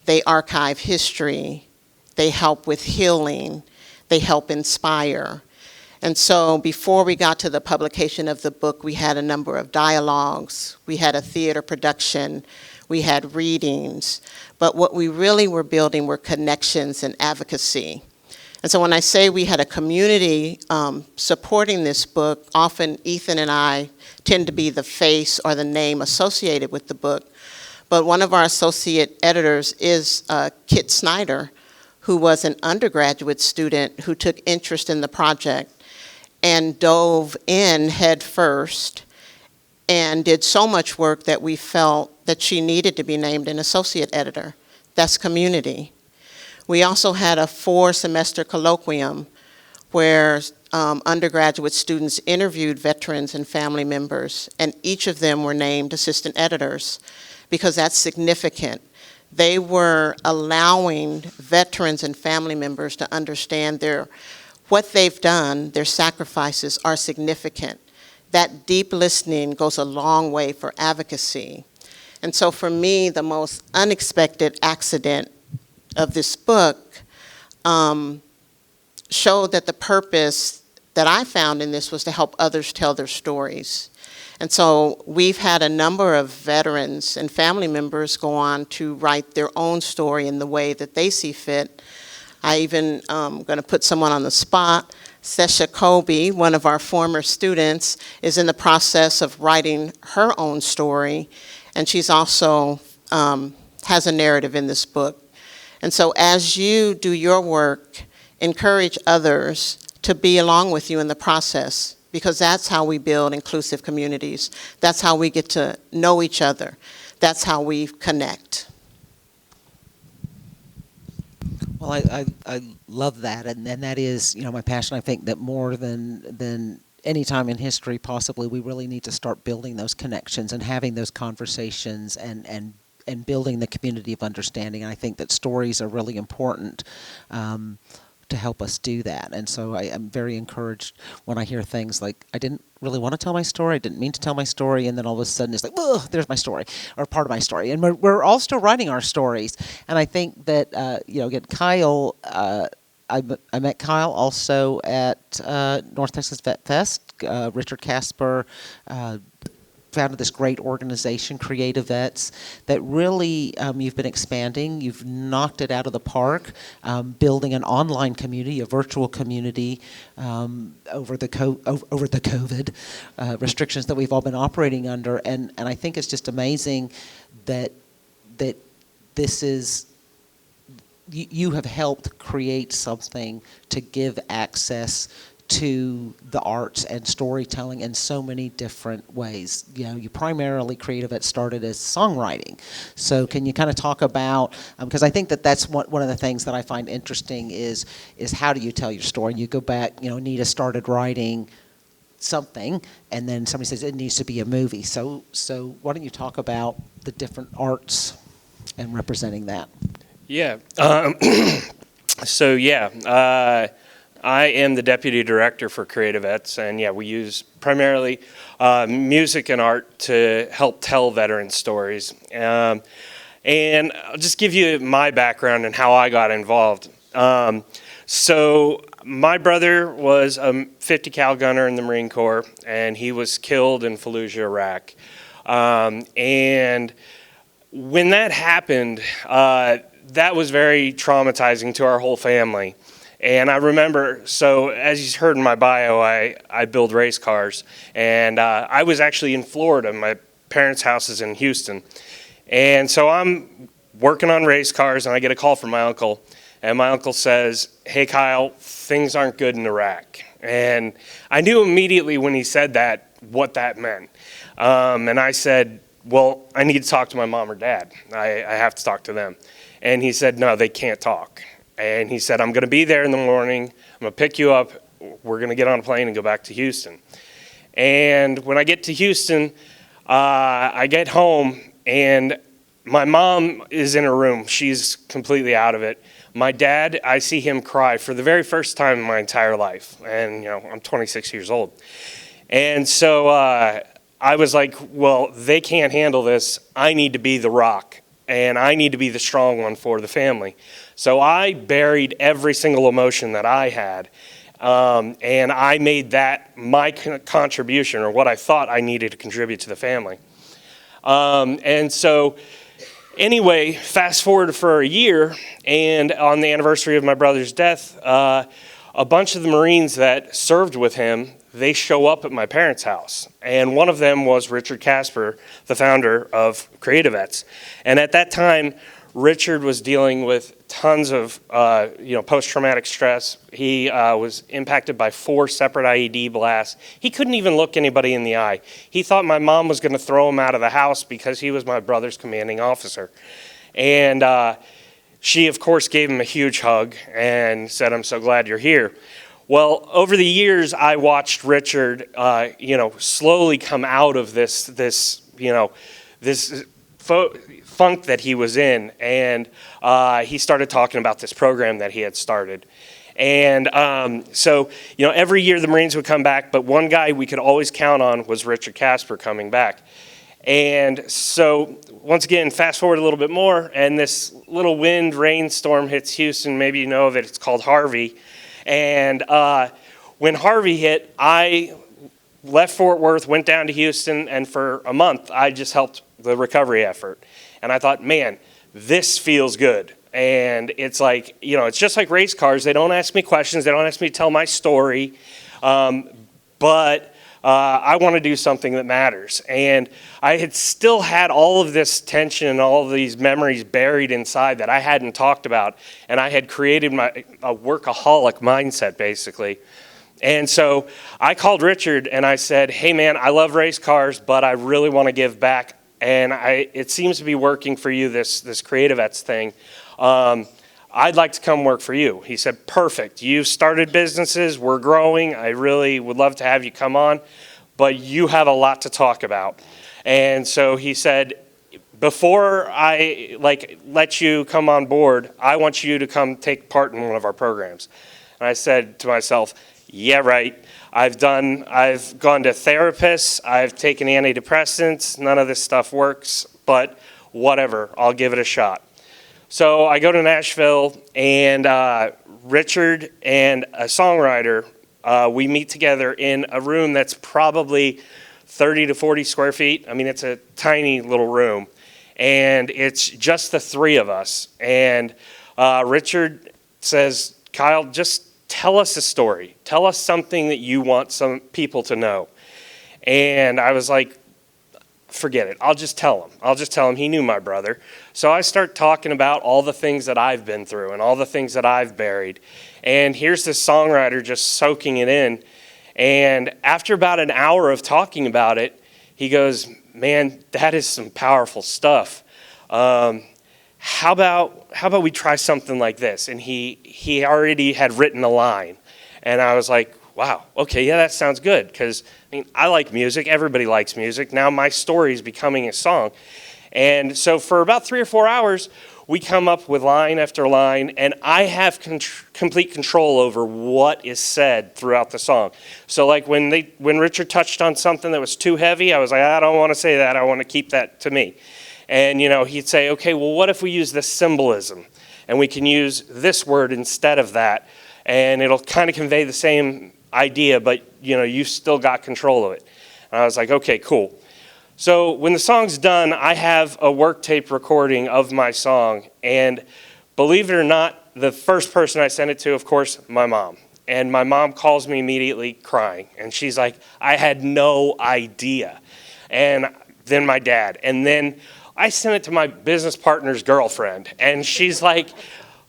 They archive history, they help with healing, they help inspire. And so before we got to the publication of the book, we had a number of dialogues, we had a theater production, we had readings, but what we really were building were connections and advocacy. And so when I say we had a community supporting this book, often Ethan and I tend to be the face or the name associated with the book. But one of our associate editors is Kit Snyder, who was an undergraduate student who took interest in the project and dove in head first and did so much work that we felt that she needed to be named an associate editor. That's community. We also had a 4-semester colloquium where undergraduate students interviewed veterans and family members, and each of them were named assistant editors because that's significant. They were allowing veterans and family members to understand what they've done, their sacrifices are significant. That deep listening goes a long way for advocacy. And so for me, the most unexpected accident of this book showed that the purpose that I found in this was to help others tell their stories. And so we've had a number of veterans and family members go on to write their own story in the way that they see fit. I even going to put someone on the spot. Sesha Kobe, one of our former students, is in the process of writing her own story, and she's also has a narrative in this book. And so as you do your work, encourage others to be along with you in the process, because that's how we build inclusive communities. That's how we get to know each other. That's how we connect. Well, I love that, and that is, my passion. I think that more than any time in history, possibly, we really need to start building those connections and having those conversations and building the community of understanding. And I think that stories are really important to help us do that. And so I'm very encouraged when I hear things like, I didn't really want to tell my story, I didn't mean to tell my story, and then all of a sudden it's like, oh, there's my story, or part of my story. And we're all still writing our stories. And I think that, again, Kyle, I met Kyle also at North Texas Vet Fest. Richard Casper founded this great organization, Creative Vets, that really you've been expanding. You've knocked it out of the park, building an online community, a virtual community over the COVID restrictions that we've all been operating under. And I think it's just amazing that this is, you have helped create something to give access to the arts and storytelling in so many different ways. You primarily, Creative Ed started as songwriting. So can you kind of talk about, because I think that's one of the things that I find interesting is how do you tell your story? You go back, Anita started writing something, and then somebody says it needs to be a movie. So why don't you talk about the different arts and representing that? Yeah. I am the deputy director for Creative Vets, and we use primarily music and art to help tell veteran stories. And I'll just give you my background and how I got involved. So my brother was a 50 cal gunner in the Marine Corps, and he was killed in Fallujah, Iraq. And when that happened, that was very traumatizing to our whole family. And I remember, so as you heard in my bio, I build race cars. And I was actually in Florida. My parents' house is in Houston. And so I'm working on race cars, and I get a call from my uncle. And my uncle says, "Hey, Kyle, things aren't good in Iraq." And I knew immediately when he said that what that meant. And I said, "Well, I need to talk to my mom or dad. I have to talk to them." And he said, "No, they can't talk." And he said, "I'm going to be there in the morning. I'm going to pick you up. We're going to get on a plane and go back to Houston." And when I get to Houston, I get home, and my mom is in her room. She's completely out of it. My dad, I see him cry for the very first time in my entire life. And, I'm 26 years old. And so I was like, well, they can't handle this. I need to be the rock, and I need to be the strong one for the family. So I buried every single emotion that I had, and I made that my contribution, or what I thought I needed to contribute to the family. And so anyway, fast forward for a year, and on the anniversary of my brother's death, a bunch of the Marines that served with him, they show up at my parents' house. And one of them was Richard Casper, the founder of Creative Vets. And at that time, Richard was dealing with tons of post-traumatic stress. He was impacted by 4 separate IED blasts. He couldn't even look anybody in the eye. He thought my mom was going to throw him out of the house because he was my brother's commanding officer. And she, of course, gave him a huge hug and said, "I'm so glad you're here." Well, over the years, I watched Richard, slowly come out of this funk that he was in, and he started talking about this program that he had started. And so every year the Marines would come back, but one guy we could always count on was Richard Casper coming back. And so once again, fast forward a little bit more, and this little rainstorm hits Houston. Maybe you know of it. It's called Harvey. And when Harvey hit, I left Fort Worth, went down to Houston, and for a month I just helped the recovery effort. And I thought, man, this feels good. And it's like, it's just like race cars. They don't ask me questions. They don't ask me to tell my story. But I want to do something that matters. And I had still had all of this tension and all of these memories buried inside that I hadn't talked about. And I had created a workaholic mindset, basically. And so I called Richard and I said, "Hey, man, I love race cars, but I really want to give back. And it seems to be working for you, this Creative Vets thing. I'd like to come work for you. He said, perfect. You've started businesses. We're growing. I really would love to have you come on, but you have a lot to talk about. And so he said, before I let you come on board, I want you to come take part in one of our programs. And I said to myself, yeah, right. I've gone to therapists. I've taken antidepressants. None of this stuff works, but whatever. I'll give it a shot. So I go to Nashville, and Richard and a songwriter, we meet together in a room that's probably 30 to 40 square feet. I mean, it's a tiny little room. And it's just the three of us. And Richard says, Kyle, just tell us a story. Tell us something that you want some people to know. And I was like, forget it. I'll just tell him. He knew my brother. So I start talking about all the things that I've been through and all the things that I've buried. And here's this songwriter just soaking it in. And after about an hour of talking about it, he goes, man, that is some powerful stuff. How about we try something like this? And he already had written a line. And I was like, wow, okay, yeah, that sounds good. Because, I mean, I like music. Everybody likes music. Now my story is becoming a song. And so for about 3 or 4 hours, we come up with line after line, and I have complete control over what is said throughout the song. So like when Richard touched on something that was too heavy, I was like, I don't want to say that. I want to keep that to me. And, he'd say, okay, well, what if we use this symbolism? And we can use this word instead of that. And it'll kind of convey the same idea, but, you've still got control of it. And I was like, okay, cool. So when the song's done, I have a work tape recording of my song. And believe it or not, the first person I sent it to, of course, my mom. And my mom calls me immediately crying. And she's like, I had no idea. And then my dad. And then I sent it to my business partner's girlfriend. And she's like,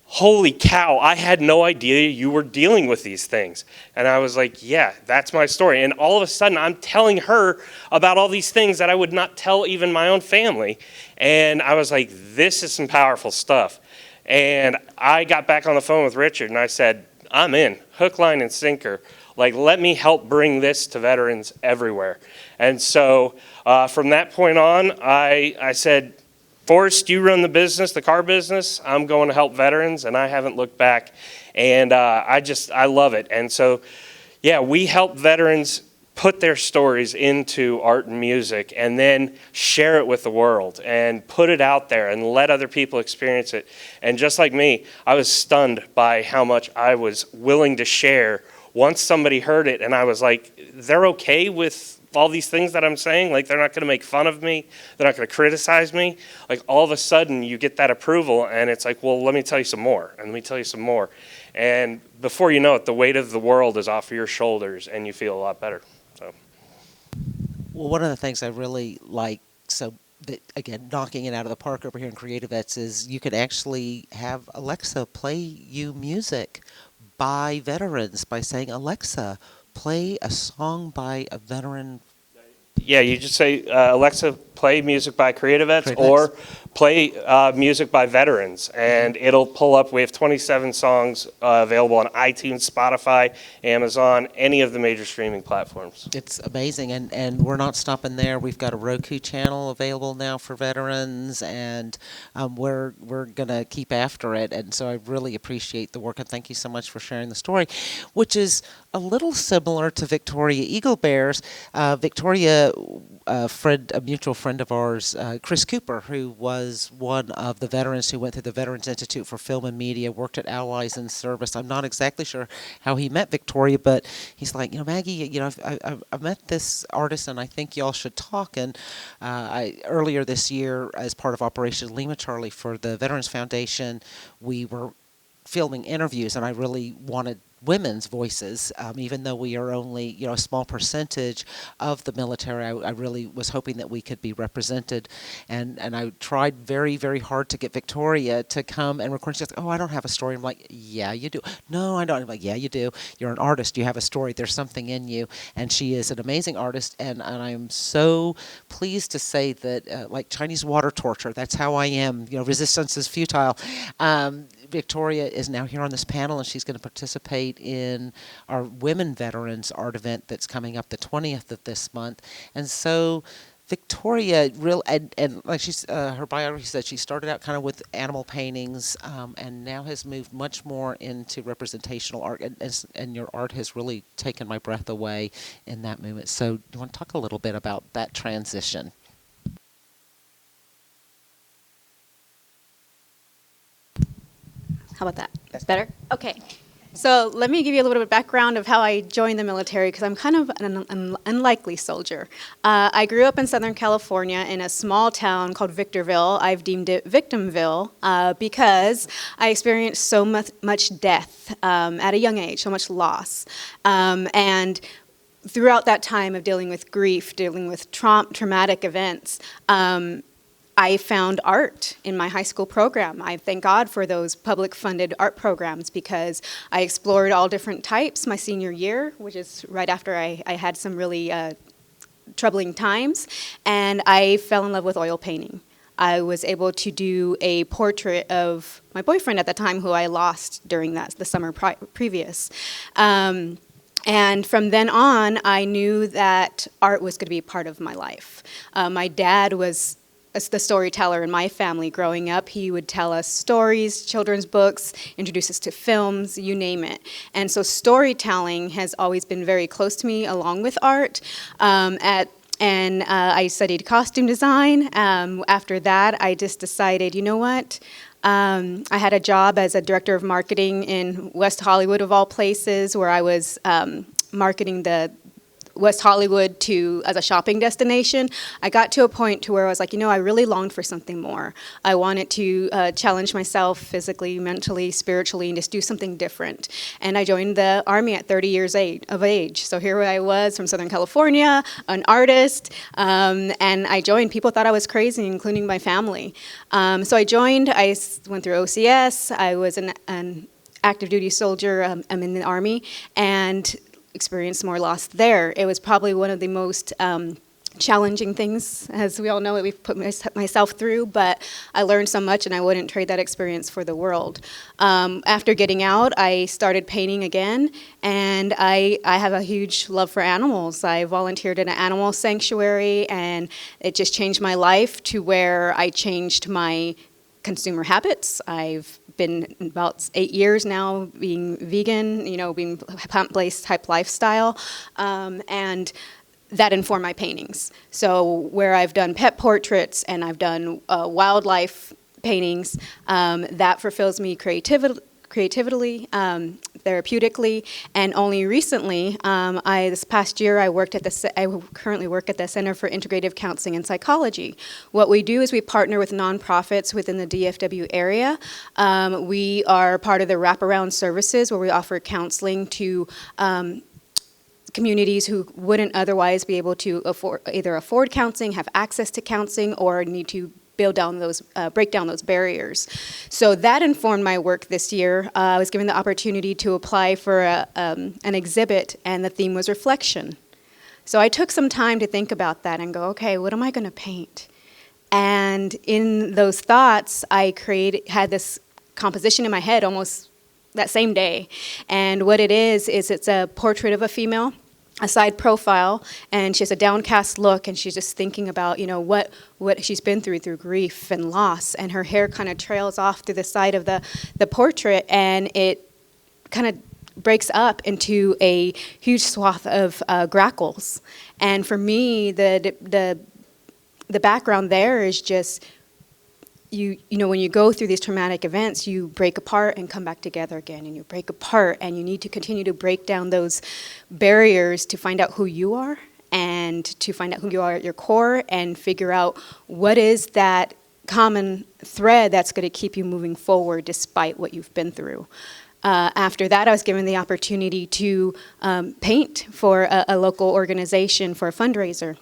holy cow, I had no idea you were dealing with these things. And I was like, yeah, that's my story. And all of a sudden, I'm telling her about all these things that I would not tell even my own family. And I was like, this is some powerful stuff. And I got back on the phone with Richard, and I said, I'm in, hook, line, and sinker. Like, let me help bring this to veterans everywhere. And so from that point on, I said, Forrest, you run the business, the car business. I'm going to help veterans, and I haven't looked back. And I love it. And so, yeah, we help veterans put their stories into art and music and then share it with the world and put it out there and let other people experience it. And just like me, I was stunned by how much I was willing to share once somebody heard it. And I was like, they're okay with all these things that I'm saying? Like, they're not going to make fun of me. They're not going to criticize me. Like, all of a sudden, you get that approval, and it's like, well, let me tell you some more, and let me tell you some more. And before you know it, the weight of the world is off of your shoulders, and you feel a lot better. So, Well, one of the things I really like, so that, again, knocking it out of the park over here in Creative Vets, is you can actually have Alexa play you music by veterans by saying, Alexa, play a song by a veteran. yeah, you just say, Alexa, play music by Creative Vets, or play music by veterans, and it'll pull up. We have 27 songs available on iTunes, Spotify, Amazon, any of the major streaming platforms. It's amazing, and we're not stopping there. We've got a Roku channel available now for veterans, and we're going to keep after it. And so I really appreciate the work, and thank you so much for sharing the story, which is a little similar to Victoria Eaglebear's. Victoria, a mutual friend of ours, Chris Cooper, who was one of the veterans who went through the Veterans Institute for Film and Media, worked at Allies in Service. I'm not exactly sure how he met Victoria, but he's like, Maggie, I met this artist, and I think y'all should talk. And earlier this year, as part of Operation Lima Charlie for the Veterans Foundation, we were filming interviews, and I really wanted women's voices, even though we are only, a small percentage of the military. I really was hoping that we could be represented, and I tried very, very hard to get Victoria to come and record. She's like, oh, I don't have a story. I'm like, yeah, you do. No, I don't. I'm like, yeah, you do. You're an artist. You have a story. There's something in you, and she is an amazing artist, and I'm so pleased to say that, like Chinese water torture, that's how I am. Resistance is futile. Victoria is now here on this panel, and she's going to participate in our Women Veterans Art event that's coming up the 20th of this month. And so Victoria, and like her biography said, she started out kind of with animal paintings, and now has moved much more into representational art, and your art has really taken my breath away in that movement. So do you want to talk a little bit about that transition? How about that? That's better? Okay. So let me give you a little bit of background of how I joined the military, because I'm kind of an unlikely soldier. I grew up in Southern California in a small town called Victorville. I've deemed it Victimville because I experienced so much death at a young age, so much loss. And throughout that time of dealing with grief, dealing with traumatic events, I found art in my high school program. I thank God for those public-funded art programs, because I explored all different types my senior year, which is right after I had some really troubling times, and I fell in love with oil painting. I was able to do a portrait of my boyfriend at the time, who I lost during the summer previous. And from then on, I knew that art was going to be a part of my life. My dad was the storyteller in my family growing up. He would tell us stories, children's books, introduce us to films, you name it. And so storytelling has always been very close to me, along with art. I studied costume design. After that, I just decided, you know what? I had a job as a director of marketing in West Hollywood, of all places, where I was marketing the West Hollywood as a shopping destination. I got to a point to where I was like, I really longed for something more. I wanted to challenge myself physically, mentally, spiritually, and just do something different. And I joined the Army at 30 years of age. So here I was from Southern California, an artist, and I joined. People thought I was crazy, including my family. So I joined. I went through OCS. I was an active duty soldier. I'm in the Army, and experienced more loss there. It was probably one of the most challenging things, as we all know, that we've put myself through, but I learned so much, and I wouldn't trade that experience for the world. After getting out, I started painting again, and I have a huge love for animals. I volunteered at an animal sanctuary, and it just changed my life to where I changed my consumer habits. I've been about 8 years now being vegan, being plant-based type lifestyle, and that informed my paintings. So where I've done pet portraits and I've done wildlife paintings, that fulfills me creatively, therapeutically, and only recently, this past year, I currently work at the Center for Integrative Counseling and Psychology. What we do is we partner with nonprofits within the DFW area. We are part of the wraparound services, where we offer counseling to communities who wouldn't otherwise be able to afford counseling, have access to counseling, or need to break down those barriers. So that informed my work this year. I was given the opportunity to apply for an exhibit, and the theme was reflection. So I took some time to think about that and go, okay, what am I going to paint? And in those thoughts, I had this composition in my head almost that same day. And what it is it's a portrait of a female, a side profile, and she has a downcast look, and she's just thinking about, what she's been through grief and loss, and her hair kind of trails off through the side of the portrait, and it kind of breaks up into a huge swath of grackles. And for me, the background there is just, when you go through these traumatic events, you break apart and come back together again, and you break apart, and you need to continue to break down those barriers to find out who you are, and to find out who you are at your core, and figure out what is that common thread that's going to keep you moving forward despite what you've been through. After that, I was given the opportunity to paint for a local organization for a fundraiser.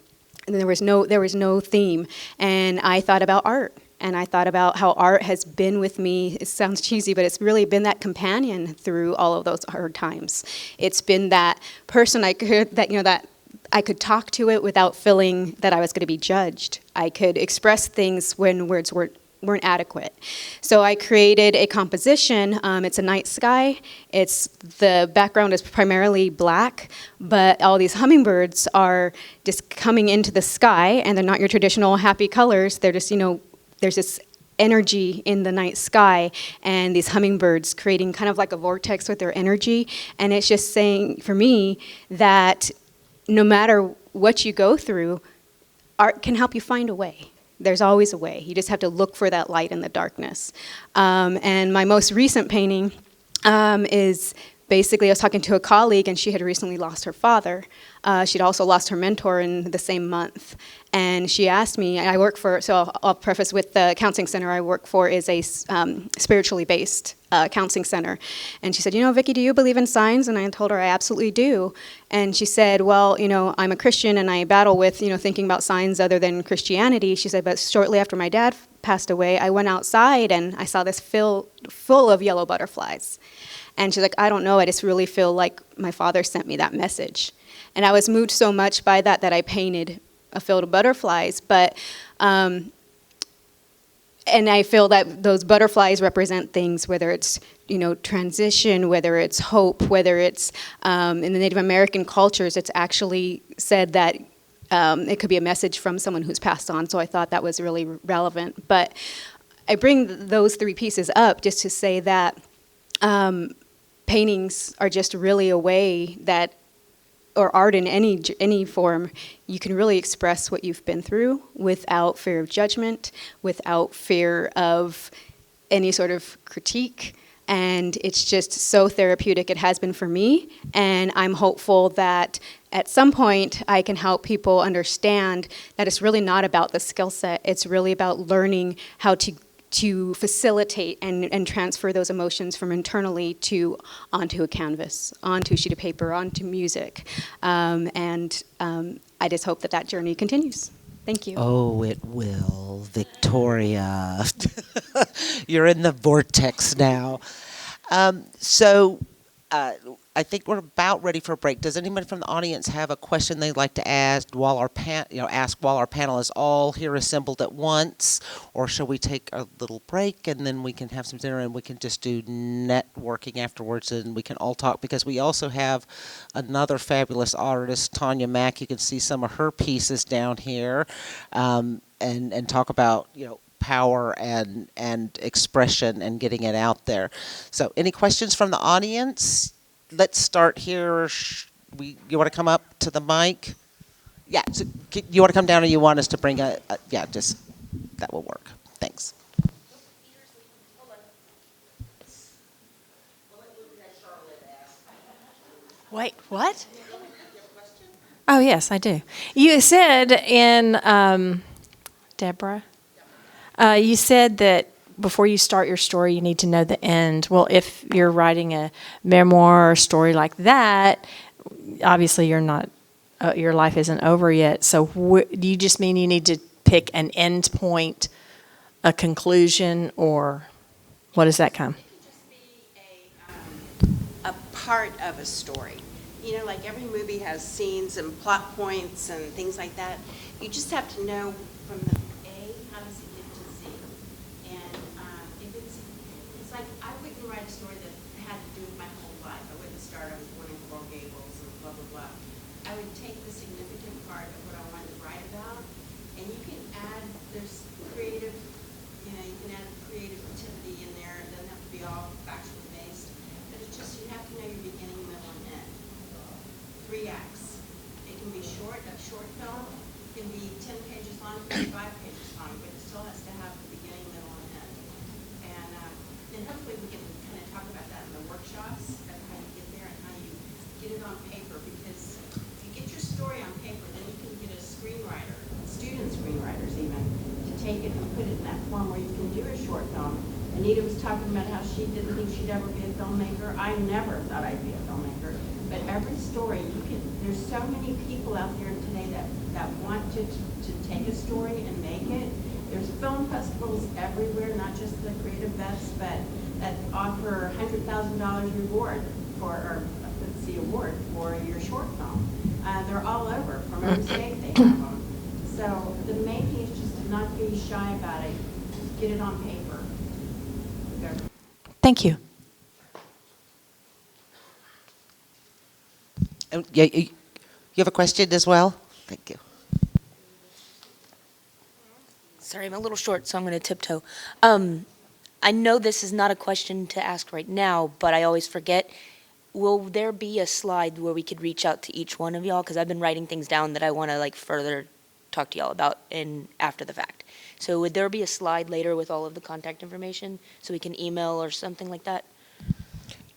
And there was no theme, and I thought about art. And I thought about how art has been with me. It sounds cheesy, but it's really been that companion through all of those hard times. It's been that person that I could talk to it without feeling that I was going to be judged. I could express things when words weren't adequate. So I created a composition. It's a night sky. The background is primarily black, but all these hummingbirds are just coming into the sky, and they're not your traditional happy colors. They're just, there's this energy in the night sky, and these hummingbirds creating kind of like a vortex with their energy. And it's just saying, for me, that no matter what you go through, art can help you find a way. There's always a way. You just have to look for that light in the darkness. And my most recent painting is basically, I was talking to a colleague, and she had recently lost her father. She'd also lost her mentor in the same month. And she asked me, I'll preface with the counseling center I work for is a spiritually based counseling center. And she said, Vicki, do you believe in signs? And I told her I absolutely do. And she said, well, I'm a Christian and I battle with, thinking about signs other than Christianity. She said, but shortly after my dad passed away, I went outside and I saw this field full of yellow butterflies. And she's like, I don't know, I just really feel like my father sent me that message. And I was moved so much by that I painted a field of butterflies. But and I feel that those butterflies represent things, whether it's, transition, whether it's hope, whether it's in the Native American cultures, it's actually said that it could be a message from someone who's passed on. So I thought that was really relevant. But I bring those three pieces up just to say that paintings are just really a way that, or art in any form, you can really express what you've been through without fear of judgment, without fear of any sort of critique. And it's just so therapeutic. It has been for me. And I'm hopeful that at some point I can help people understand that it's really not about the skill set. It's really about learning how to facilitate and transfer those emotions from internally onto a canvas, onto a sheet of paper, onto music. And I just hope that journey continues. Thank you. Oh, it will, Victoria. You're in the vortex now. I think we're about ready for a break. Does anybody from the audience have a question they'd like to ask while our panelists all here assembled at once, or shall we take a little break and then we can have some dinner and we can just do networking afterwards and we can all talk, because we also have another fabulous artist, Tanya Mack. You can see some of her pieces down here, and talk about power and expression and getting it out there. So, any questions from the audience? Let's start here. You want to come up to the mic? Yeah. So you want to come down, or you want us to bring that will work. Thanks. Wait, what? Oh, yes, I do. You said in Deborah, you said that before you start your story, you need to know the end. Well, if you're writing a memoir or story like that, obviously you're not, your life isn't over yet. So do you just mean you need to pick an end point, a conclusion, or what does that come? It could just be a part of a story. Like every movie has scenes and plot points and things like that. You just have to know from the A, how does it get to Z? And if it's like, I wouldn't write a story that had to do with my whole life. I wouldn't start, I was born in Coral Gables and blah, blah, blah. I would take the significant part of what I wanted to write about, and you can add, there's creative, you can add creativity in there. It doesn't have to be all factually based, but it's just, you have to know your beginning, middle, and end. 3 acts. It can be short, a short film. It can be 10 pages long, it can be 5 pages long, but it still has to have the beginning, middle, and end. And hopefully we can kind of talk about that in the workshops, of how you get there and how you get it on paper, because if you get your story on paper, then you can get a screenwriter, student screenwriters even, to take it and put it in that form where you can do a short film. Anita was talking about how she didn't think she'd ever be a filmmaker. I never thought I'd be a filmmaker. But every story, there's so many people out there today that want to take a story and make it. There's film festivals everywhere, not just the creative vets, but that offer $100,000 reward award for your short film. They're all over, from every state they have them. So the main thing is just to not be shy about it. get it on paper. Thank you. Yeah, you have a question as well? Thank you. Sorry, I'm a little short, so I'm going to tiptoe. I know this is not a question to ask right now, but I always forget. Will there be a slide where we could reach out to each one of y'all? Because I've been writing things down that I want to like further talk to y'all about in after the fact. So would there be a slide later with all of the contact information so we can email or something like that?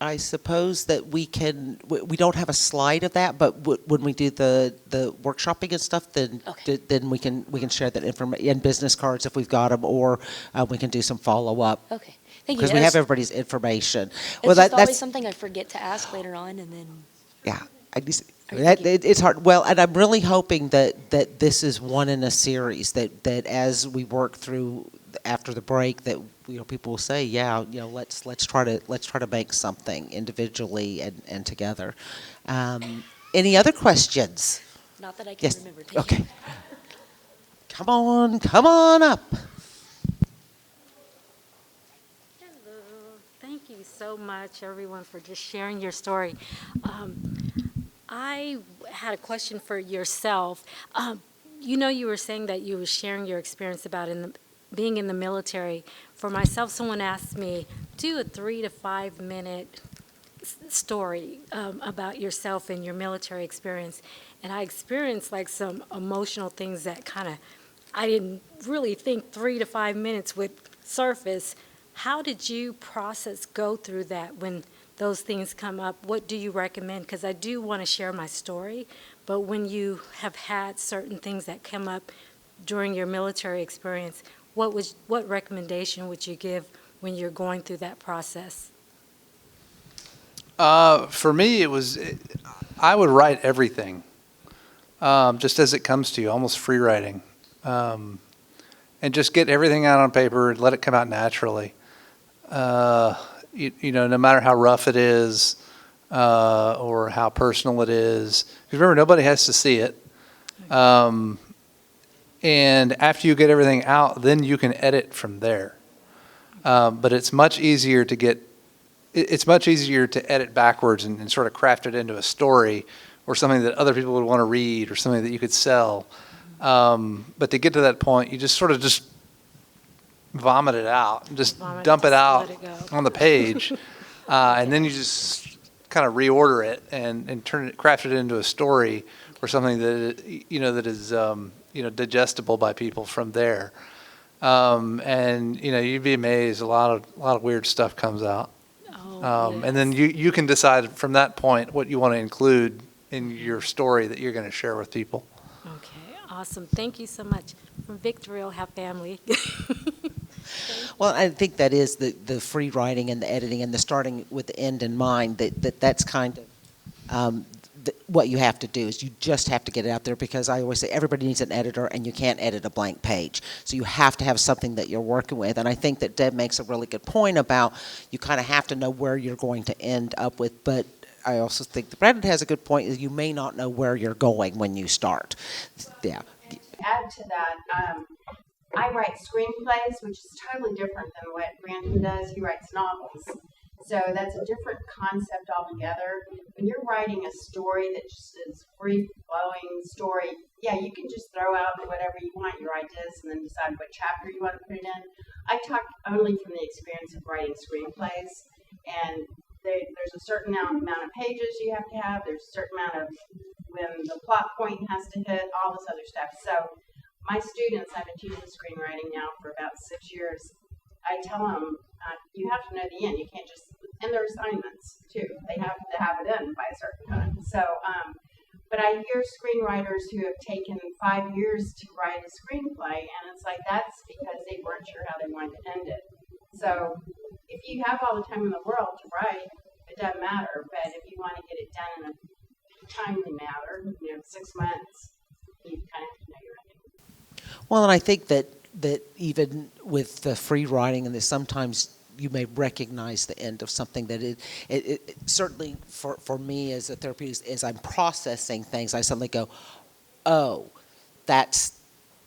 I suppose that we don't have a slide of that, but when we do the workshopping and stuff, then Okay. then we can share that information in business cards if we've got them, or we can do some follow up. Okay, thank you. Because we have everybody's information. It's just always that's something I forget to ask later on, and then. yeah. Thank you. It's hard. Well, and I'm really hoping that this is one in a series. That as we work through after the break, that people will say, yeah, let's try to make something individually and together. Any other questions? Not that I can Yes. remember. Thank Okay. you. Come on up. Hello. Thank you so much, everyone, for just sharing your story. I had a question for yourself. You were saying that you were sharing your experience about being in the military. For myself, someone asked me, do a 3 to 5 minute story about yourself and your military experience. And I experienced like some emotional things that I didn't really think 3 to 5 minutes would surface. How did you go through that when those things come up? What do you recommend? Because I do want to share my story, but when you have had certain things that come up during your military experience, what recommendation would you give when you're going through that process? For me, I would write everything, just as it comes to you, almost free writing, and just get everything out on paper and let it come out naturally. No matter how rough it is or how personal it is, because remember, nobody has to see it. And after you get everything out, then you can edit from there. But it's much easier to edit backwards and sort of craft it into a story or something that other people would want to read or something that you could sell. But to get to that point, you just vomit it out, dump it out on the page, and then you just kind of reorder it and craft it into a story or something that is digestible by people from there. And you'd be amazed. A lot of weird stuff comes out. Yes. And then you can decide from that point what you want to include in your story that you're going to share with people. Okay, awesome. Thank you so much. From Victorville, have family. Well, I think that is the free writing and the editing and the starting with the end in mind. That's kind of what you have to do is you just have to get it out there, because I always say everybody needs an editor and you can't edit a blank page. So you have to have something that you're working with. And I think that Deb makes a really good point about you kind of have to know where you're going to end up with. But I also think that Brandon has a good point, is you may not know where you're going when you start. Yeah. Add to that, I write screenplays, which is totally different than what Brandon does. He writes novels. So that's a different concept altogether. When you're writing a story that just is free-flowing story, yeah, you can just throw out whatever you want, your ideas, and then decide what chapter you want to put it in. I talk only from the experience of writing screenplays, and there's a certain amount of pages you have to have. There's a certain amount of when the plot point has to hit, all this other stuff. So my students, I've been teaching screenwriting now for about 6 years. I tell them, you have to know the end. You can't just, and their assignments too. They have to have it in by a certain time. So, but I hear screenwriters who have taken 5 years to write a screenplay, and it's like that's because they weren't sure how they wanted to end it. So, if you have all the time in the world to write, it doesn't matter. But if you want to get it done in a timely manner, 6 months, you kind of have to know your ending. Well, and I think that even with the free writing and this, sometimes you may recognize the end of something that it certainly for me as a therapist, as I'm processing things, I suddenly go, oh, that's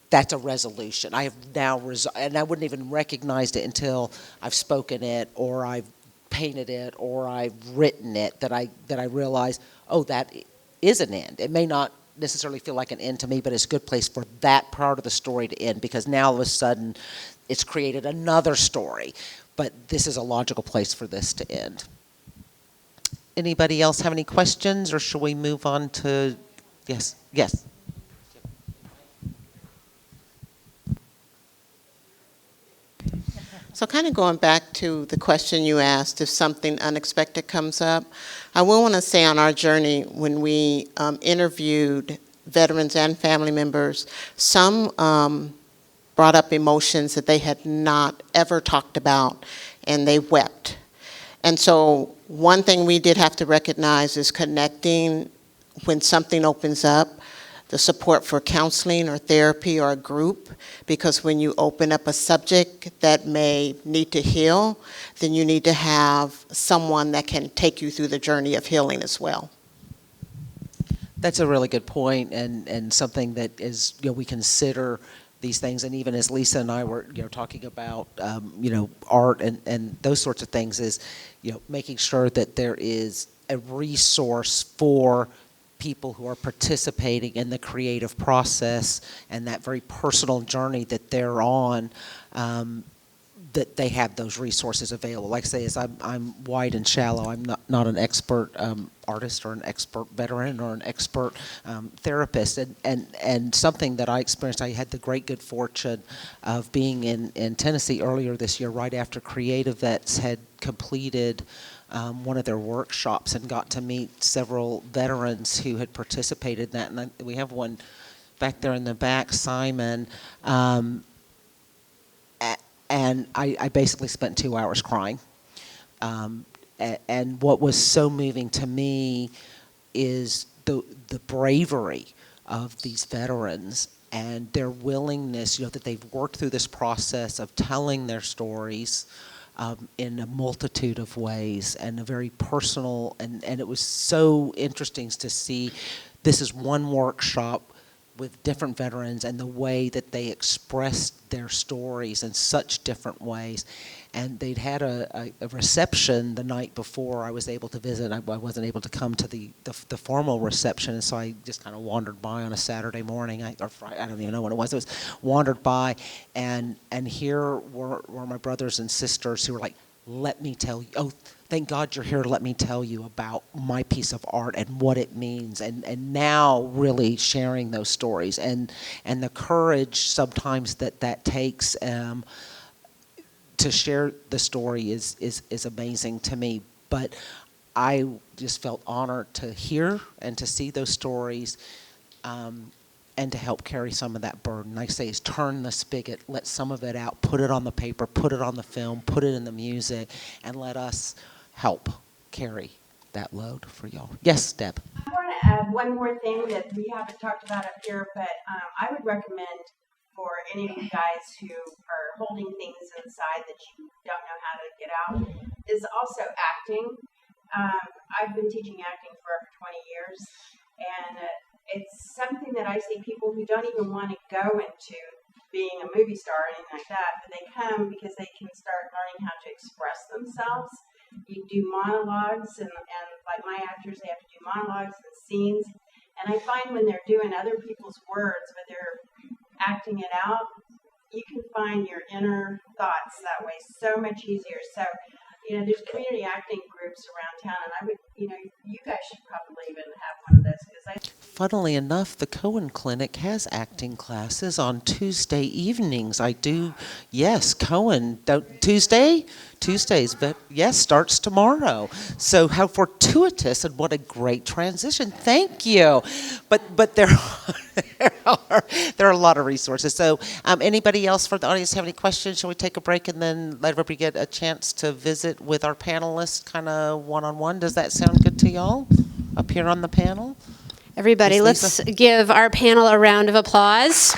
that's a resolution. I have now and I wouldn't even recognized it until I've spoken it, or I've painted it, or I've written it, that I realize, oh, that is an end. It may not necessarily feel like an end to me, but it's a good place for that part of the story to end, because now all of a sudden it's created another story. But this is a logical place for this to end. Anybody else have any questions, or shall we move on to, yes? So kind of going back to the question you asked, if something unexpected comes up, I will want to say on our journey, when we interviewed veterans and family members, some brought up emotions that they had not ever talked about, and they wept. And so one thing we did have to recognize is connecting when something opens up, the support for counseling or therapy or a group, because when you open up a subject that may need to heal, then you need to have someone that can take you through the journey of healing as well. That's a really good point, and something that is, we consider these things, and even as Lisa and I were, talking about, art and those sorts of things, is, making sure that there is a resource for people who are participating in the creative process and that very personal journey that they're on, that they have those resources available. Like I say, as I'm wide and shallow. I'm not an expert artist or an expert veteran or an expert therapist. And something that I experienced, I had the great good fortune of being in Tennessee earlier this year, right after Creative Vets had completed one of their workshops, and got to meet several veterans who had participated in that. And we have one back there in the back, Simon. And I basically spent 2 hours crying. And what was so moving to me is the bravery of these veterans and their willingness, that they've worked through this process of telling their stories in a multitude of ways, and a very personal, and it was so interesting to see. This is one workshop with different veterans, and the way that they expressed their stories in such different ways. And they'd had a reception the night before I was able to visit. I wasn't able to come to the formal reception, and so I just kind of wandered by on a Saturday morning, or Friday, I don't even know when it was. It was wandered by, and here were my brothers and sisters who were like, let me tell you, oh, thank God you're here, let me tell you about my piece of art and what it means, and now really sharing those stories, and the courage sometimes that takes to share the story is amazing to me. But I just felt honored to hear and to see those stories, and to help carry some of that burden. Like I say, is turn the spigot, let some of it out, put it on the paper, put it on the film, put it in the music, and let us help carry that load for y'all. Yes, Deb. I want to add one more thing that we haven't talked about up here, but I would recommend for any of you guys who are holding things inside that you don't know how to get out, is also acting. I've been teaching acting for over 20 years, and it's something that I see people who don't even want to go into being a movie star or anything like that, but they come because they can start learning how to express themselves. You do monologues, and like my actors, they have to do monologues and scenes. And I find when they're doing other people's words, but they're acting it out, you can find your inner thoughts that way so much easier. So, there's community acting groups around town, and I would, you guys should probably even have one of those, because Funnily enough, the Cohen Clinic has acting classes on Tuesday evenings. I do, yes, Cohen, Tuesdays, but yes, starts tomorrow. So how fortuitous, and what a great transition. Thank you. But there are a lot of resources. So anybody else for the audience have any questions? Shall we take a break and then let everybody get a chance to visit with our panelists kind of one-on-one? Does that sound good to y'all up here on the panel? Everybody, let's give our panel a round of applause.